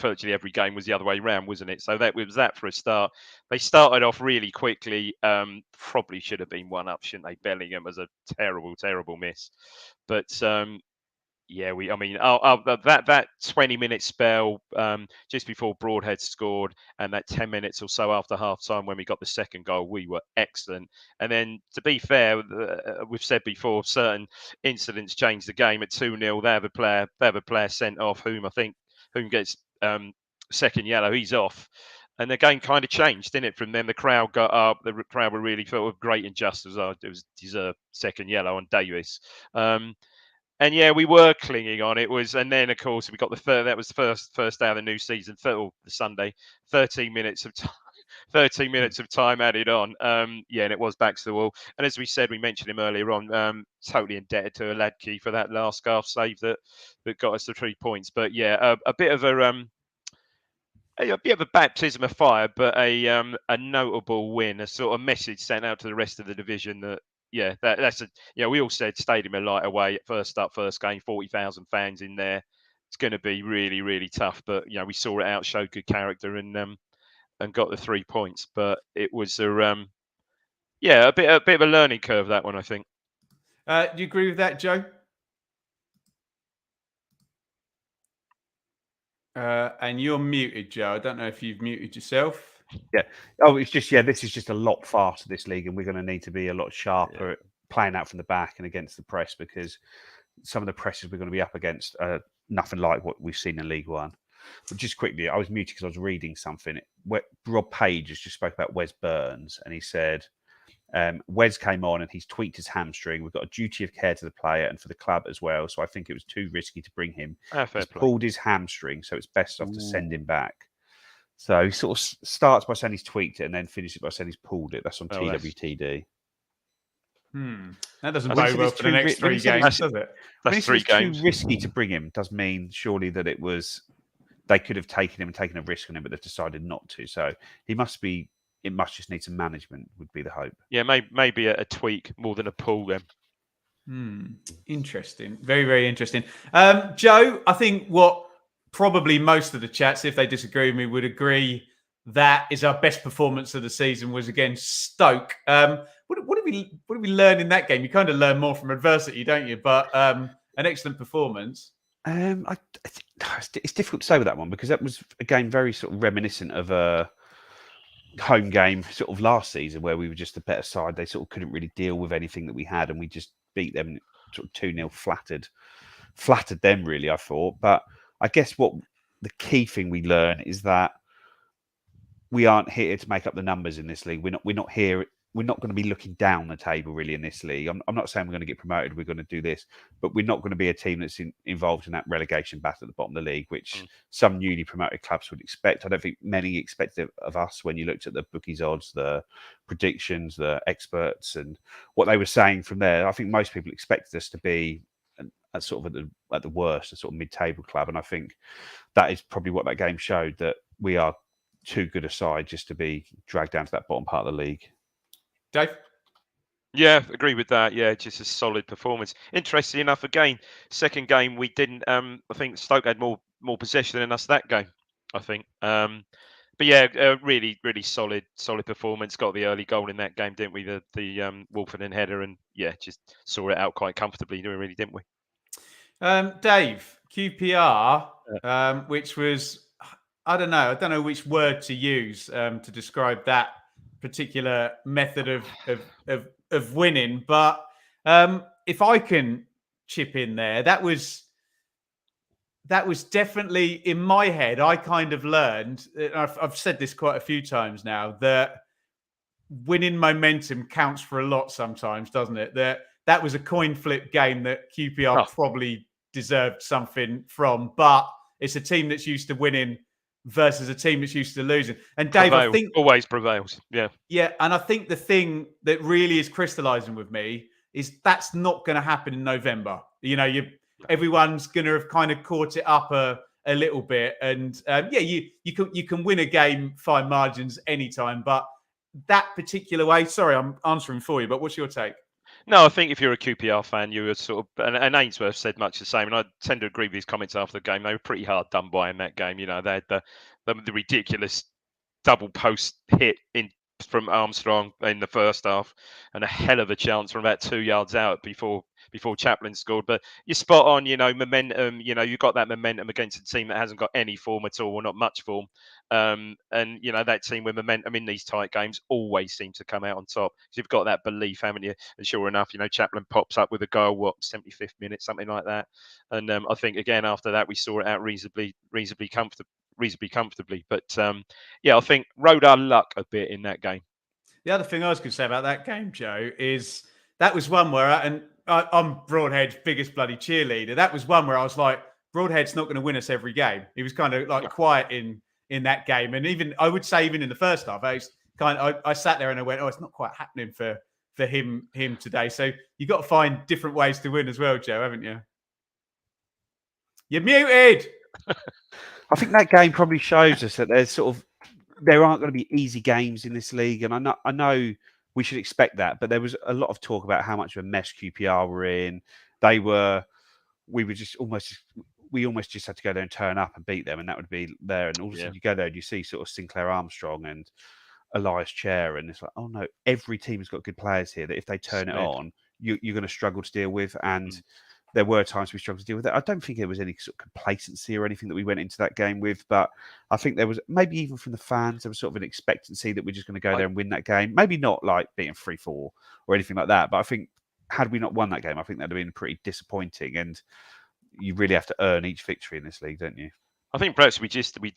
virtually every game was the other way around, wasn't it? So that was that for a start. They started off really quickly. Probably should have been one up, shouldn't they? Bellingham was a terrible, terrible miss, but. Yeah, that 20-minute spell just before Broadhead scored, and that 10 minutes or so after half time when we got the second goal, we were excellent. And then, to be fair, we've said before, certain incidents changed the game. At 2-0, they have a player sent off, whom gets second yellow. He's off. And the game kind of changed, didn't it? From then, the crowd got up. The crowd were really felt with great injustice. It was deserved second yellow on Davis. And yeah, we were clinging on. It was, and then of course we got the third. That was the first day of the new season, the Sunday. 13 minutes of time. 13 minutes of time added on. And it was back to the wall. And as we said, we mentioned him earlier on. Totally indebted to Aladke for that last scarf save that got us the 3 points. But yeah, a bit of a baptism of fire, but a notable win, a sort of message sent out to the rest of the division that. Yeah, that's we all said Stadium of Light away at first game, 40,000 fans in there. It's going to be really, really tough. But we saw it out, showed good character, and got the 3 points. But it was a bit of a learning curve, that one, I think. Do you agree with that, Joe? And you're muted, Joe. I don't know if you've muted yourself. Yeah. Oh, it's just this is just a lot faster, this league, and we're going to need to be a lot sharper at playing out from the back and against the press, because some of the presses we're going to be up against are nothing like what we've seen in League One. But just quickly, I was muted because I was reading something. Rob Page has just spoke about Wes Burns, and he said Wes came on and he's tweaked his hamstring. We've got a duty of care to the player and for the club as well. So I think it was too risky to bring him. He's pulled his hamstring, so it's best off to send him back. So he sort of starts by saying he's tweaked it and then finishes by saying he's pulled it. That's on TWTD. That doesn't bode well for the next 3 games, does it? That's 3 games. Too risky to bring him does mean surely that they could have taken him and taken a risk on him, but they've decided not to. So it must just need some management, would be the hope. Yeah, maybe a tweak more than a pull then. Interesting. Very, very interesting. Joe, I think what probably most of the chats, if they disagree with me, would agree that is our best performance of the season was against Stoke. What did we learn in that game? You kind of learn more from adversity, don't you? But an excellent performance. It's difficult to say with that one, because that was a game very sort of reminiscent of a home game sort of last season where we were just the better side. They sort of couldn't really deal with anything that we had, and we just beat them sort of 2-0, flattered them really, I thought. But I guess what the key thing we learn is that we aren't here to make up the numbers in this league. We're not here. We're not going to be looking down the table really in this league. I'm not saying we're going to get promoted. We're going to do this, but we're not going to be a team that's involved in that relegation battle at the bottom of the league, which some newly promoted clubs would expect. I don't think many expected of us when you looked at the bookies odds, the predictions, the experts, and what they were saying from there. I think most people expected us to be sort of at the worst, a sort of mid-table club, and I think that is probably what that game showed, that we are too good a side just to be dragged down to that bottom part of the league. Dave? Yeah, agree with that. Yeah, just a solid performance. Interesting enough, again, second game we didn't. I think Stoke had more possession than us that game. I think. But yeah, really, really solid performance. Got the early goal in that game, didn't we? The Wolfenden header, and yeah, just saw it out quite comfortably, really, didn't we? Dave, QPR, which was, I don't know which word to use to describe that particular method of winning, but if I can chip in there, that was definitely in my head. I kind of learned, I've said this quite a few times now, that winning momentum counts for a lot sometimes, doesn't it? That was a coin flip game that QPR probably deserved something from, but it's a team that's used to winning versus a team that's used to losing. And Dave, I think always prevails. Yeah, and I think the thing that really is crystallizing with me is that's not going to happen in November. Everyone's going to have kind of caught it up a little bit, and you can win a game fine margins anytime, but that particular way. Sorry, I'm answering for you, but what's your take? No, I think if you're a QPR fan, you were sort of, and Ainsworth said much the same, and I tend to agree with his comments after the game. They were pretty hard done by in that game. They had the ridiculous double post hit from Armstrong in the first half, and a hell of a chance from about 2 yards out before Chaplin scored. But you're spot on. Momentum. You've got that momentum against a team that hasn't got any form at all, or not much form. And that team with momentum in these tight games always seems to come out on top. So you've got that belief, haven't you? And sure enough, Chaplin pops up with a goal, 75th minute, something like that. And I think again after that we saw it out reasonably comfortably. But I think rode our luck a bit in that game. The other thing I was going to say about that game, Joe, is that was one where, I'm Broadhead's biggest bloody cheerleader. That was one where I was like, Broadhead's not going to win us every game. He was kind of like quiet in that game, and even I would say even in the first half, I sat there and I went, oh, it's not quite happening for him today. So you've got to find different ways to win as well, Joe, haven't you? You're muted. I think that game probably shows us that there aren't going to be easy games in this league, and I know we should expect that, but there was a lot of talk about how much of a mess QPR were in. We almost just had to go there and turn up and beat them, and that would be there. And all of a sudden you go there and you see sort of Sinclair Armstrong and Elias Chair, and it's like, oh no, every team has got good players here that if they turn it on, you're going to struggle to deal with. And there were times we struggled to deal with it. I don't think there was any sort of complacency or anything that we went into that game with, but I think there was, maybe even from the fans, there was sort of an expectancy that we're just going to go there and win that game. Maybe not like being 3-4 or anything like that, but I think had we not won that game, I think that'd have been pretty disappointing. And you really have to earn each victory in this league, don't you? I think perhaps we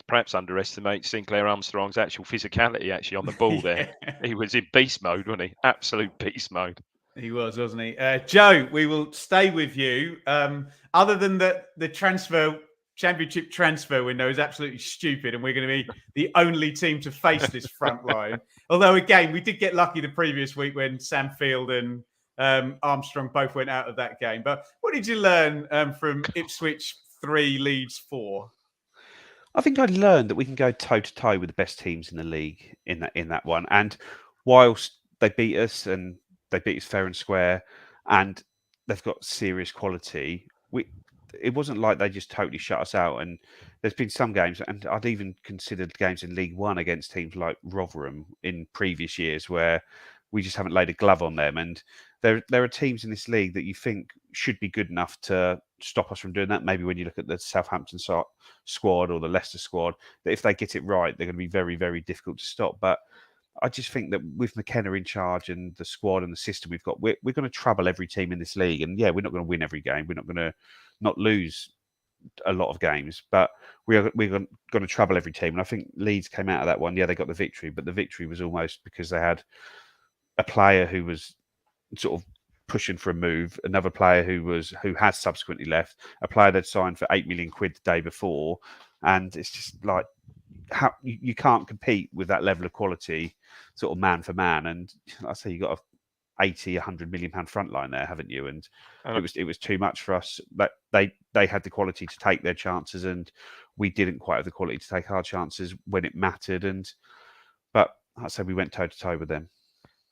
perhaps underestimate Sinclair Armstrong's actual physicality actually on the ball there. He was in beast mode, wasn't he? Absolute beast mode. He was, wasn't he? Joe, we will stay with you. Other than the championship transfer window is absolutely stupid, and we're going to be the only team to face this front line. Although, again, we did get lucky the previous week when Sam Field and Armstrong both went out of that game. But what did you learn from Ipswich 3, Leeds 4? I think I learned that we can go toe to toe with the best teams in the league in that one. And whilst they beat us, and they beat us fair and square, and they've got serious quality, it wasn't like they just totally shut us out. And there's been some games, and I'd even considered games in League One against teams like Rotherham in previous years where we just haven't laid a glove on them. And there are teams in this league that you think should be good enough to stop us from doing that. Maybe when you look at the Southampton squad or the Leicester squad, that if they get it right, they're going to be very, very difficult to stop. But I just think that with McKenna in charge and the squad and the system we've got, we're going to trouble every team in this league. And yeah, we're not going to win every game. We're not going to not lose a lot of games, but we're going to trouble every team. And I think Leeds came out of that one. Yeah, they got the victory, but the victory was almost because they had a player who was sort of pushing for a move, another player who has subsequently left, a player they'd signed for £8 million the day before, and it's just like how you can't compete with that level of quality, sort of man for man. And like I say, you got a 100 million pound front line there, haven't you? And it was too much for us. But they had the quality to take their chances, and we didn't quite have the quality to take our chances when it mattered. But I'd say we went toe to toe with them.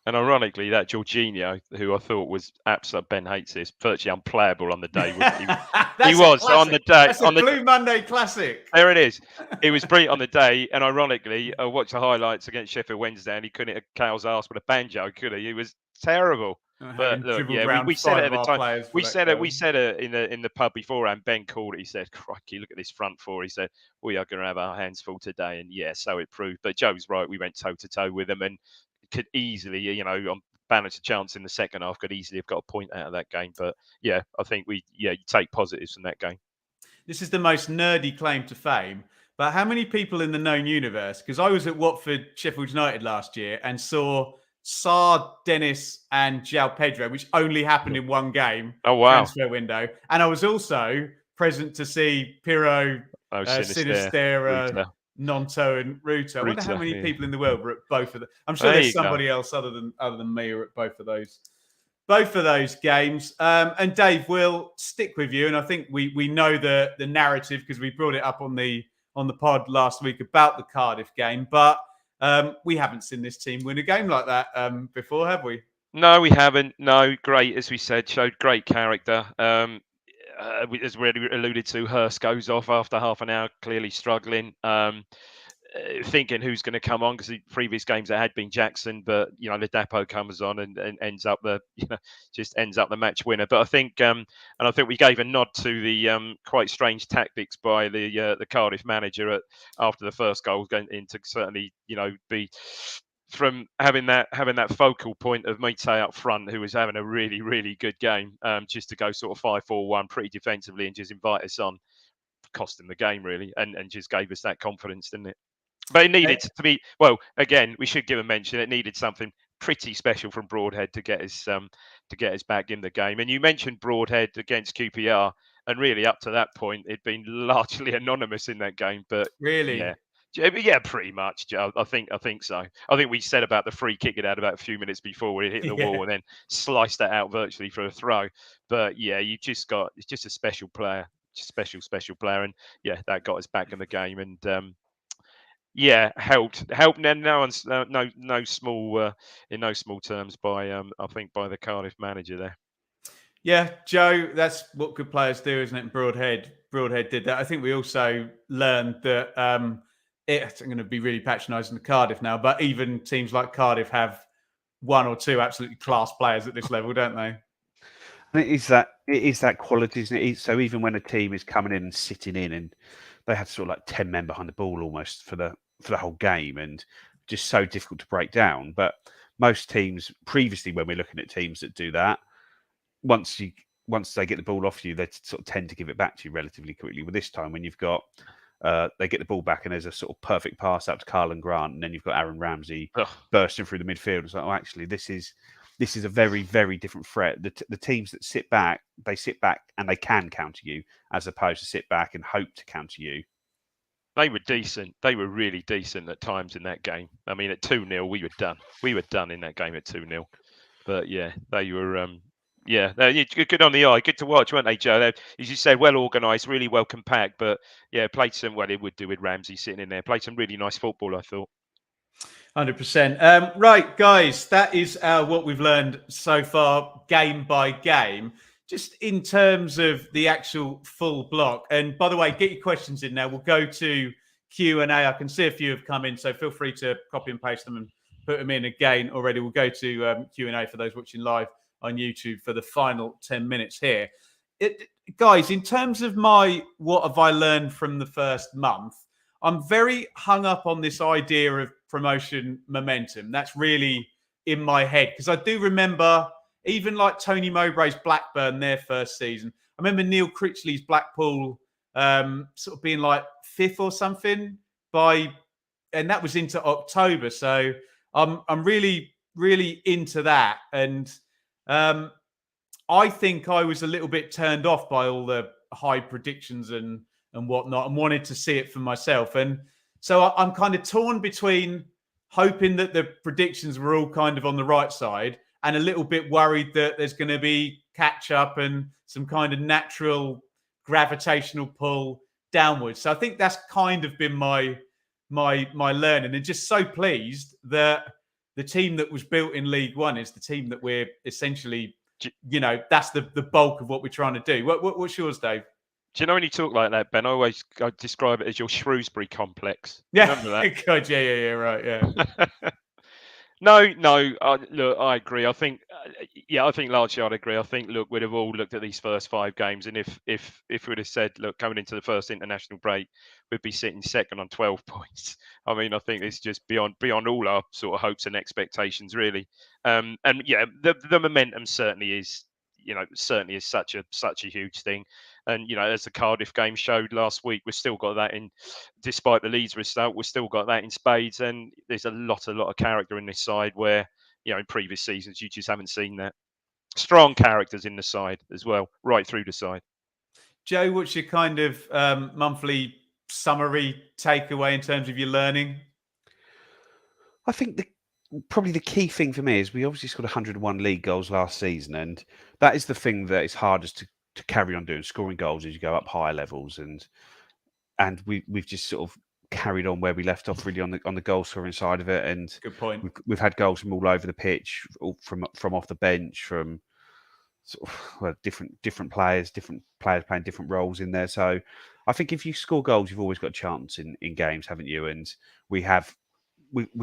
And ironically, that Jorginho, who I thought was absolute, Ben hates this, virtually unplayable on the day. He was on the day. That's a Blue Monday classic. There it is. He was brilliant on the day, and ironically, I watched the highlights against Sheffield Wednesday, and he couldn't hit a cow's ass with a banjo, could he? He was terrible. But look, yeah, we said it at the time. We said it in the pub beforehand. Ben called it. He said, "Crikey, look at this front four." He said, "We are going to have our hands full today," and yeah, so it proved. But Joe's right. We went toe to toe with them, and could easily, on balance of chance in the second half, could easily have got a point out of that game. But yeah, I think you take positives from that game. This is the most nerdy claim to fame, but how many people in the known universe? Because I was at Watford, Sheffield United last year and saw Sarr, Dennis, and João Pedro, which only happened in one game. Oh, wow. Transfer window. And I was also present to see Pirro, Sinistera, Nonto, and Ruta. I wonder how many people in the world were at both of them. I'm sure there's somebody else other than me who are at both of those games. And Dave, we'll stick with you. And I think we know the narrative because we brought it up on the pod last week about the Cardiff game. But we haven't seen this team win a game like that before, have we? No, we haven't. No, great, as we said, showed great character. As we already alluded to, Hurst goes off after half an hour, clearly struggling. Thinking who's going to come on, because the previous games it had been Jackson, but the Dapo comes on and ends up the match winner. But I think we gave a nod to the quite strange tactics by the Cardiff manager after the first goal, going into certainly be from having that focal point of Mite up front, who was having a really, really good game, just to go sort of 5-4-1 pretty defensively and just invite us on, cost him the game really, and just gave us that confidence, didn't it? But it needed to be, well, again, we should give a mention. It needed something pretty special from Broadhead to get us back in the game. And you mentioned Broadhead against QPR, and really up to that point, it'd been largely anonymous in that game. But really, yeah, pretty much. I think so. I think we said about the free kick it had about a few minutes before it hit the wall and then sliced that out virtually for a throw. But yeah, it's just a special player, special player, and yeah, that got us back in the game and. Helped. And no one's no small in no small terms by I think by the Cardiff manager there. Yeah, Joe, that's what good players do, isn't it? And Broadhead did that. I think we also learned that I'm going to be really patronising to Cardiff now, but even teams like Cardiff have one or two absolutely class players at this level, don't they? And it is that quality, isn't it? So even when a team is coming in and sitting in, and they had sort of like 10 men behind the ball almost for the whole game, and just so difficult to break down. But most teams previously, when we're looking at teams that do that, once they get the ball off you, they sort of tend to give it back to you relatively quickly. With this time, when you've got they get the ball back and there's a sort of perfect pass out to Carlin Grant, and then you've got Aaron Ramsey bursting through the midfield. It's like, oh, actually, this is a very, very different threat. The teams that sit back and they can counter you, as opposed to sit back and hope to counter you. They were decent. They were really decent at times in that game. I mean, at 2-0, we were done. We were done in that game at 2-0. But yeah, they were. Good on the eye. Good to watch, weren't they, Joe? They, as you said, well organised, really well compact. But yeah, played some. Well, it would do with Ramsey sitting in there. Played some really nice football, I thought. 100%. Right, guys, that is what we've learned so far, game by game. Just in terms of the actual full block. And by the way, get your questions in now. We'll go to Q&A. I can see a few have come in, so feel free to copy and paste them and put them in again already. We'll go to Q&A for those watching live on YouTube for the final 10 minutes here. Guys, in terms of what have I learned from the first month, I'm very hung up on this idea of promotion momentum. That's really in my head, because I do remember even like Tony Mowbray's Blackburn, their first season. I remember Neil Critchley's Blackpool sort of being like 5th or something and that was into October. So I'm really, really into that. And I think I was a little bit turned off by all the high predictions and whatnot, and wanted to see it for myself. And so I'm kind of torn between hoping that the predictions were all kind of on the right side, and a little bit worried that there's going to be catch up and some kind of natural gravitational pull downwards. So I think that's kind of been my learning, and just so pleased that the team that was built in League One is the team that we're essentially, that's the bulk of what we're trying to do. What's yours, Dave? Do you know when you talk like that, Ben? I describe it as your Shrewsbury complex. Yeah, remember that? God, yeah, right, yeah. No. Look, I agree. I think largely I'd agree. I think, look, we'd have all looked at these first 5 games, and if we'd have said, look, coming into the first international break, we'd be sitting second on 12 points. I mean, I think it's just beyond all our sort of hopes and expectations, really. And yeah, the momentum certainly is such a huge thing. And as the Cardiff game showed last week, we've still got that in, despite the Leeds result, we've still got that in spades. And there's a lot of character in this side where, in previous seasons, you just haven't seen that. Strong characters in the side as well, right through the side. Joe, what's your kind of monthly summary takeaway in terms of your learning? I think probably the key thing for me is we obviously scored 101 league goals last season, and that is the thing that is hardest to carry on doing, scoring goals as you go up higher levels, and we've just sort of carried on where we left off, really, on the goal scoring side of it. And good point. We've had goals from all over the pitch, from off the bench, from sort of different players playing different roles in there. So I think if you score goals, you've always got a chance in games, haven't you? And we're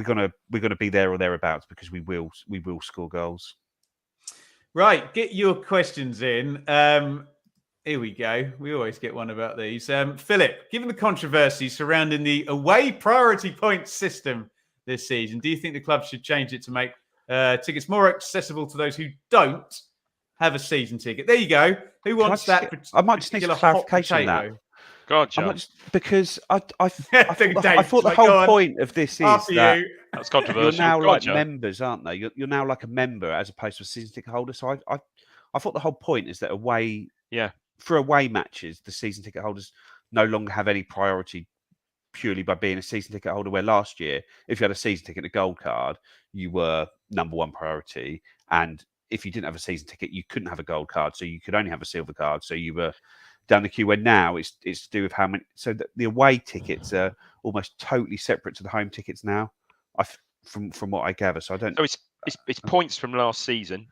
gonna be there or thereabouts, because we will score goals. Right, get your questions in. Here we go. We always get one about these. Philip, given the controversy surrounding the away priority points system this season, do you think the club should change it to make tickets more accessible to those who don't have a season ticket? There you go. Who wants that? I might just need some clarification on that. Gotcha. Because I thought the whole point of this is that that's controversial. You're now like members, aren't they? You're now like a member as opposed to a season ticket holder. So I thought the whole point is that for away matches, the season ticket holders no longer have any priority purely by being a season ticket holder. Where last year, if you had a season ticket and a gold card, you were number one priority, and if you didn't have a season ticket, you couldn't have a gold card, so you could only have a silver card. So you were down the queue. Where now it's to do with how many. So the away tickets are almost totally separate to the home tickets now. From what I gather, so I don't. So it's points from last season,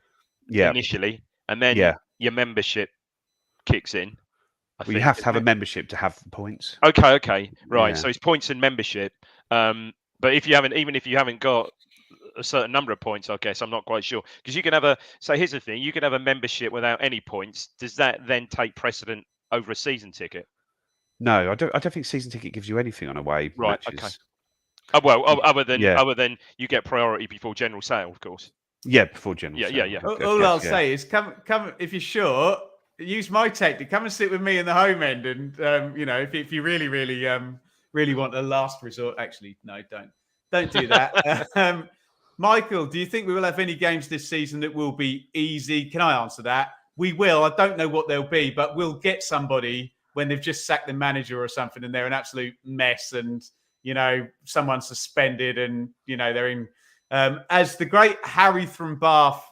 initially, and then your membership kicks in. You have to have a membership to have points. Okay, right. Yeah. So it's points and membership. But if you haven't got a certain number of points, I guess I'm not quite sure, because you can have So here's the thing: you can have a membership without any points. Does that then take precedent over a season ticket? No, I don't think season ticket gives you anything on away matches. Okay. Oh, well, other than you get priority before general sale, of course. Yeah, before general sale. Yeah. All I'll say is come if you're sure. Use my tactic. Come and sit with me in the home end, and if you really want a last resort. Actually, no, don't do that. Michael, do you think we will have any games this season that will be easy? Can I answer that? We will. I don't know what they'll be, but we'll get somebody when they've just sacked the manager or something, and they're an absolute mess, and someone's suspended, and they're in. As the great Harry from Bath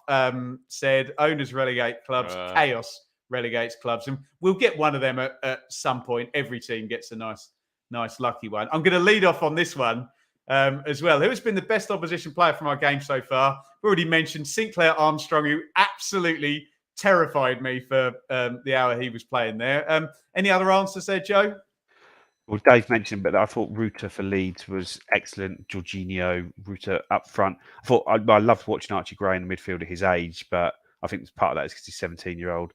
said, owners relegate clubs, chaos relegates clubs, and we'll get one of them at some point. Every team gets a nice lucky one. I'm going to lead off on this one as well. Who has been the best opposition player from our game so far? We've already mentioned Sinclair Armstrong, who absolutely terrified me for the hour he was playing there. Any other answers there, Joe? Well, Dave mentioned, but I thought Ruta for Leeds was excellent. Jorginho, Ruta up front. I loved watching Archie Gray in the midfield at his age, but I think part of that is because he's 17-year-old.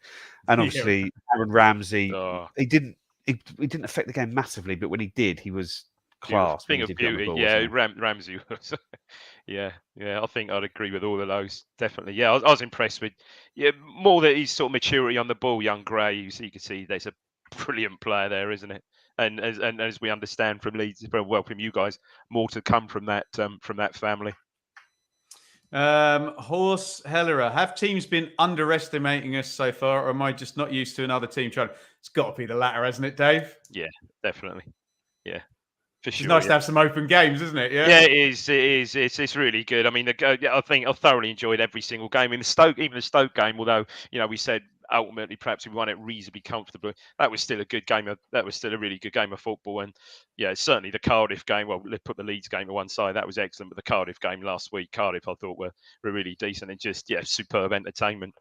And obviously, Aaron Ramsey, he didn't affect the game massively, but when he did, he was class. Thing of beauty, Ramsey was. Yeah, I think I'd agree with all of those. Definitely, I was impressed with. More that his sort of maturity on the ball, young Gray. So you can see there's a brilliant player there, isn't it? And as we understand from Leeds, from you guys, more to come from that family. Horse Hellerer, have teams been underestimating us so far, or am I just not used to another team trying? It's got to be the latter, hasn't it, Dave? Yeah, definitely. Yeah, for sure. It's nice to have some open games, isn't it? Yeah, it is. It's really good. I mean, I think I thoroughly enjoyed every single game. In the Stoke game, although we said ultimately perhaps we won it reasonably comfortably. That was still a good game. That was still a really good game of football. And yeah, certainly the Cardiff game. Well, let's put the Leeds game to one side. That was excellent. But the Cardiff game last week, Cardiff, I thought were really decent and just superb entertainment.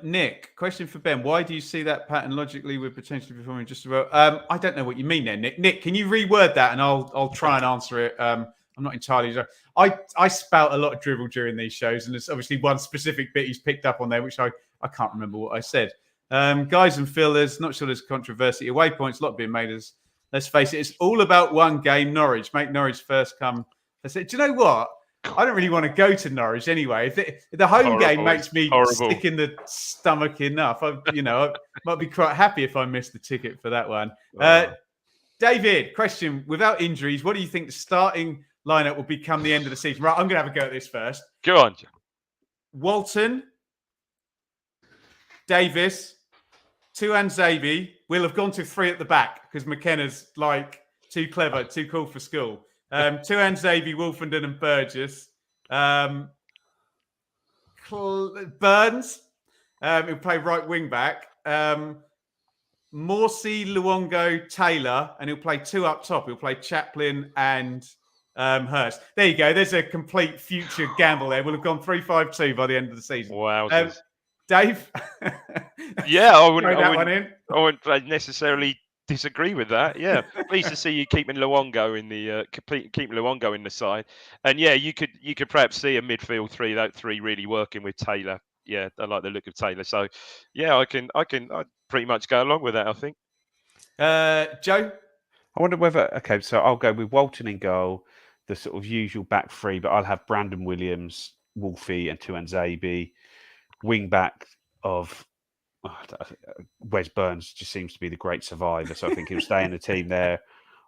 Nick, question for Ben. Why do you see that pattern logically with potentially performing just as well? I don't know what you mean there, Nick. Nick, can you reword that and I'll try and answer it. I'm not entirely sure. I spout a lot of drivel during these shows, and there's obviously one specific bit he's picked up on there, which I can't remember what I said. Guys and fillers, not sure there's controversy. Away points, a lot being made as, let's face it, it's all about one game, Norwich. Make Norwich first come. I said, do you know what? I don't really want to go to Norwich anyway. If the home game makes me sick in the stomach enough, I might be quite happy if I miss the ticket for that one. David, question: without injuries, what do you think the starting lineup will become the end of the season? Right, I'm going to have a go at this first. Go on. Walton, Davis, Tuanzebe. We'll have gone to 3 at the back because McKenna's like too clever, too cool for school. Tuanzebe, Wolfenden, and Burgess. Burns, he'll play right wing back. Morsey, Luongo, Taylor, and he'll play 2 up top. He'll play Chaplin and Hurst. There you go. There's a complete future gamble there. We'll have gone 3-5-2 by the end of the season. Wow. Dave? Yeah, I wouldn't necessarily disagree with that. Yeah, pleased to see you keeping Luongo in the keeping Luongo in the side, and yeah, you could perhaps see a midfield three really working with Taylor. Yeah, I like the look of Taylor. So yeah, I'd pretty much go along with that. I think. Joe, I wonder whether so I'll go with Walton in goal, the sort of usual back three, but I'll have Brandon Williams, Wolfie, and Tuanzebe. Wing back of Wes Burns just seems to be the great survivor, so I think he'll stay in the team there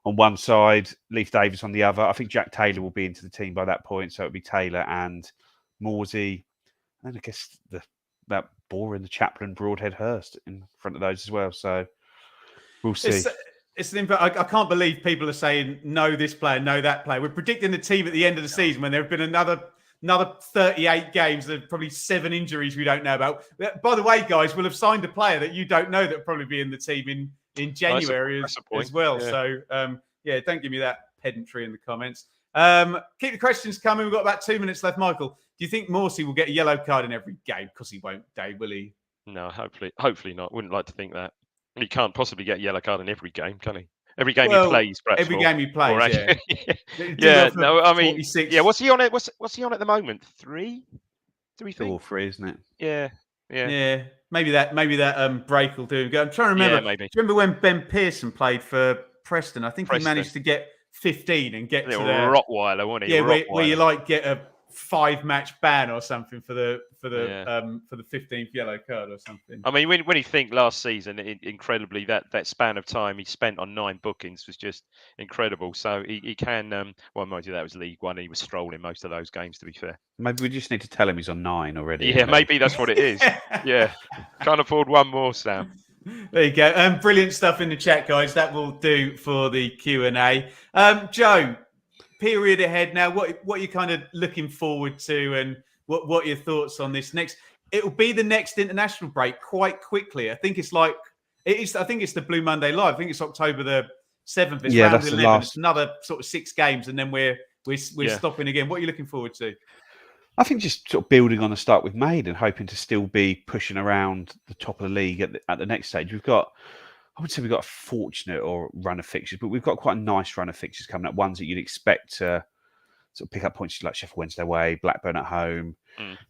on one side, Leif Davis on the other. I think Jack Taylor will be into the team by that point, so it'll be Taylor and Morsey, and I guess that boring the Chaplin Broadhead Hurst in front of those as well. So we'll see. It's I can't believe people are saying no this player, no that player. We're predicting the team at the end of the season when there have been another 38 games. There's probably 7 injuries we don't know about. By the way, guys, we'll have signed a player that you don't know that will probably be in the team in January as well. Yeah. So, don't give me that pedantry in the comments. Keep the questions coming. We've got about 2 minutes left. Michael, do you think Morsey will get a yellow card in every game? Because he won't, Dave, will he? No, hopefully not. Wouldn't like to think that. He can't possibly get a yellow card in every game, can he? Every game he plays, perhaps. Every game he plays, yeah. No, I mean, 46. Yeah. What's he on it? What's he on at the moment? 3? Do we think? 2 or 3, isn't it? Yeah. Maybe that break will do. I'm trying to remember. Yeah, maybe. Do you remember when Ben Pearson played for Preston? I think he managed to get 15 and get to the Rottweiler, wasn't he? Yeah, where you like get a 5-match ban or something for the 15th yellow card or something. I mean, when you think last season, incredibly that span of time he spent on 9 bookings was just incredible. So he can. Mind you, that was League One. He was strolling most of those games. To be fair, maybe we just need to tell him he's on 9 already. Yeah, maybe that's what it is. Yeah, can't afford one more, Sam. There you go. Brilliant stuff in the chat, guys. That will do for the Q&A. Joe, period ahead now. What are you kind of looking forward to, and what are your thoughts on this next? It will be the next international break quite quickly. I think it's the Blue Monday Live. I think it's October the 7th. It's round 11. It's another sort of 6 games, and then we're stopping again. What are you looking forward to? I think just sort of building on the start we've made and hoping to still be pushing around the top of the league at the next stage. We've got a fortunate run of fixtures, but we've got quite a nice run of fixtures coming up. Ones that you'd expect to sort of pick up points like Sheffield Wednesday away, Blackburn at home.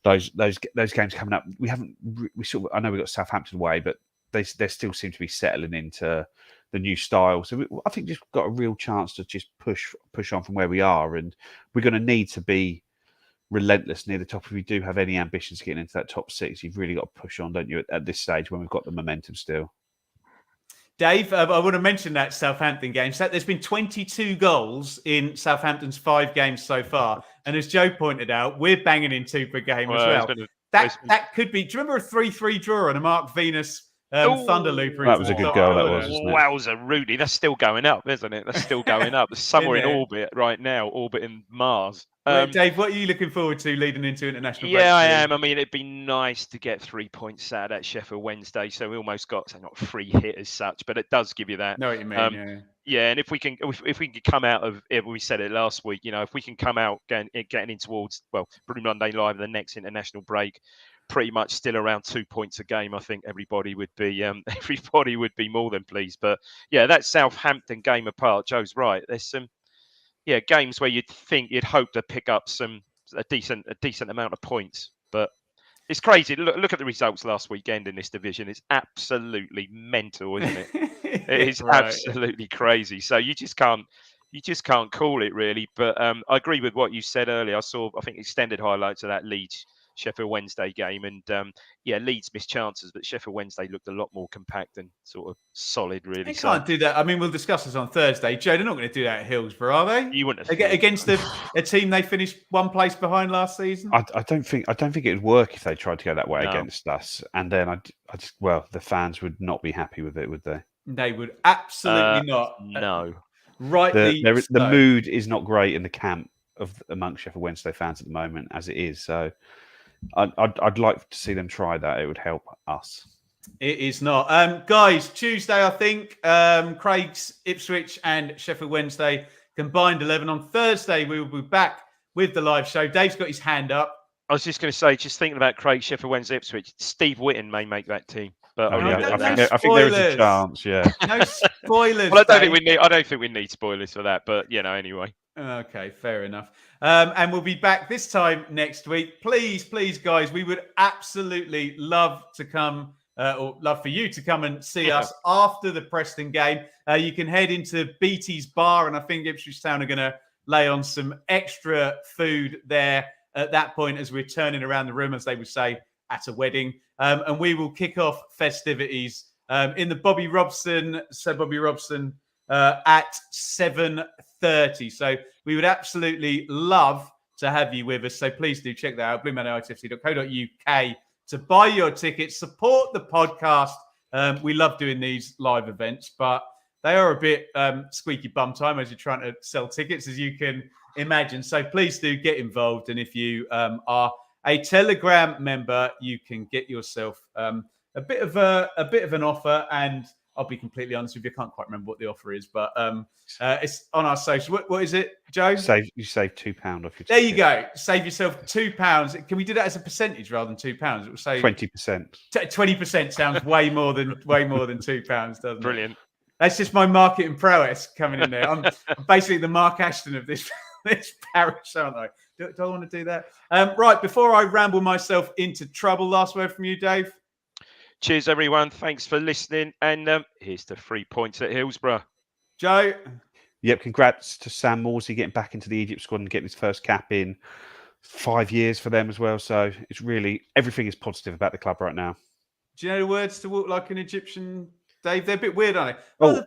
Those games coming up. I know we've got Southampton away, but they still seem to be settling into the new style. So I think just got a real chance to just push on from where we are, and we're going to need to be relentless near the top if we do have any ambitions to get into that top 6. You've really got to push on, don't you, at this stage when we've got the momentum still. Dave, I want to mention that Southampton game. So there's been 22 goals in Southampton's 5 games so far. And as Joe pointed out, we're banging in 2 per game as well. That could be... Do you remember a 3-3 draw and a Mark Venus Thunder Looper. That was a good goal, that was, wasn't it? Wowza, Rudy. That's still going up, isn't it? That's still going up. It's somewhere in orbit right now, orbiting Mars. Dave, what are you looking forward to leading into international break? Yeah, I am. I mean, it'd be nice to get 3 points Saturday at Sheffield Wednesday. So we almost got, so not free hit as such, but it does give you that. Know what you mean, yeah, and if we can come out of, we said it last week, if we can come out getting in towards, Blue Monday Live, the next international break, pretty much still around 2 points a game, I think everybody would be more than pleased. But yeah, that Southampton game apart, Joe's right. There's some games where you'd hope to pick up a decent amount of points, but it's crazy. Look at the results last weekend in this division. It's absolutely mental, isn't it? It is absolutely crazy. So you just can't call it really. But I agree with what you said earlier. I think extended highlights of that Leeds Sheffield Wednesday game, and Leeds missed chances, but Sheffield Wednesday looked a lot more compact and sort of solid, really. They can't do that. I mean, we'll discuss this on Thursday. Joe, they're not going to do that at Hillsborough, are they? You wouldn't have against a team they finished one place behind last season. I don't think it would work if they tried to go that way against us, and then the fans would not be happy with it, would they? They would absolutely not. No. Rightly, the mood is not great in the camp amongst Sheffield Wednesday fans at the moment, as it is. So I'd like to see them try that. It would help us. It is not. Guys, Tuesday, I think, Craig's Ipswich and Sheffield Wednesday combined 11. On Thursday, we will be back with the live show. Dave's got his hand up. I was just going to say, just thinking about Craig, Sheffield Wednesday, Ipswich, Steve Whitten may make that team. But I think there is a chance, yeah. No spoilers. Well, I don't think we need spoilers for that, but anyway. Okay, fair enough. And we'll be back this time next week. Please, guys, we would absolutely love to come, or love for you to come and see us after the Preston game. You can head into BT's bar, and I think Ipswich Town are going to lay on some extra food there at that point as we're turning around the room, as they would say at a wedding. And we will kick off festivities in the Sir Bobby Robson at 7:30. So we would absolutely love to have you with us. So please do check that out, bluemanitfc.co.uk to buy your tickets, support the podcast. We love doing these live events, but they are a bit squeaky bum time as you're trying to sell tickets, as you can imagine. So please do get involved. And if you are a Telegram member, you can get yourself a bit of an offer. And I'll be completely honest with you, I can't quite remember what the offer is, but it's on our social. What is it, Joe? You save £2 off your ticket. There you go. Save yourself £2. Can we do that as a percentage rather than £2? It will say 20%. 20% sounds way more than £2, doesn't it? Brilliant. That's just my marketing prowess coming in there. I'm basically the Mark Ashton of this parish, aren't I? Do I want to do that? Right, before I ramble myself into trouble, last word from you, Dave. Cheers, everyone. Thanks for listening. And here's to 3 points at Hillsborough. Joe? Yep, congrats to Sam Morsey getting back into the Egypt squad and getting his first cap in 5 years for them as well. So it's really, everything is positive about the club right now. Do you know the words to Walk Like an Egyptian, Dave? They're a bit weird, aren't they? Oh.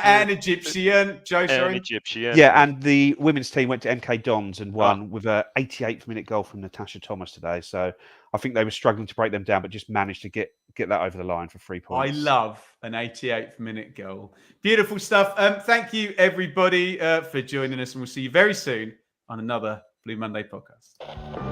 An Egyptian. Joe, sorry. An Egyptian. Yeah, and the women's team went to MK Dons and won with a 88th minute goal from Natasha Thomas today. So I think they were struggling to break them down, but just managed to get that over the line for 3 points. I love an 88th minute goal. Beautiful stuff. Thank you, everybody, for joining us, and we'll see you very soon on another Blue Monday podcast.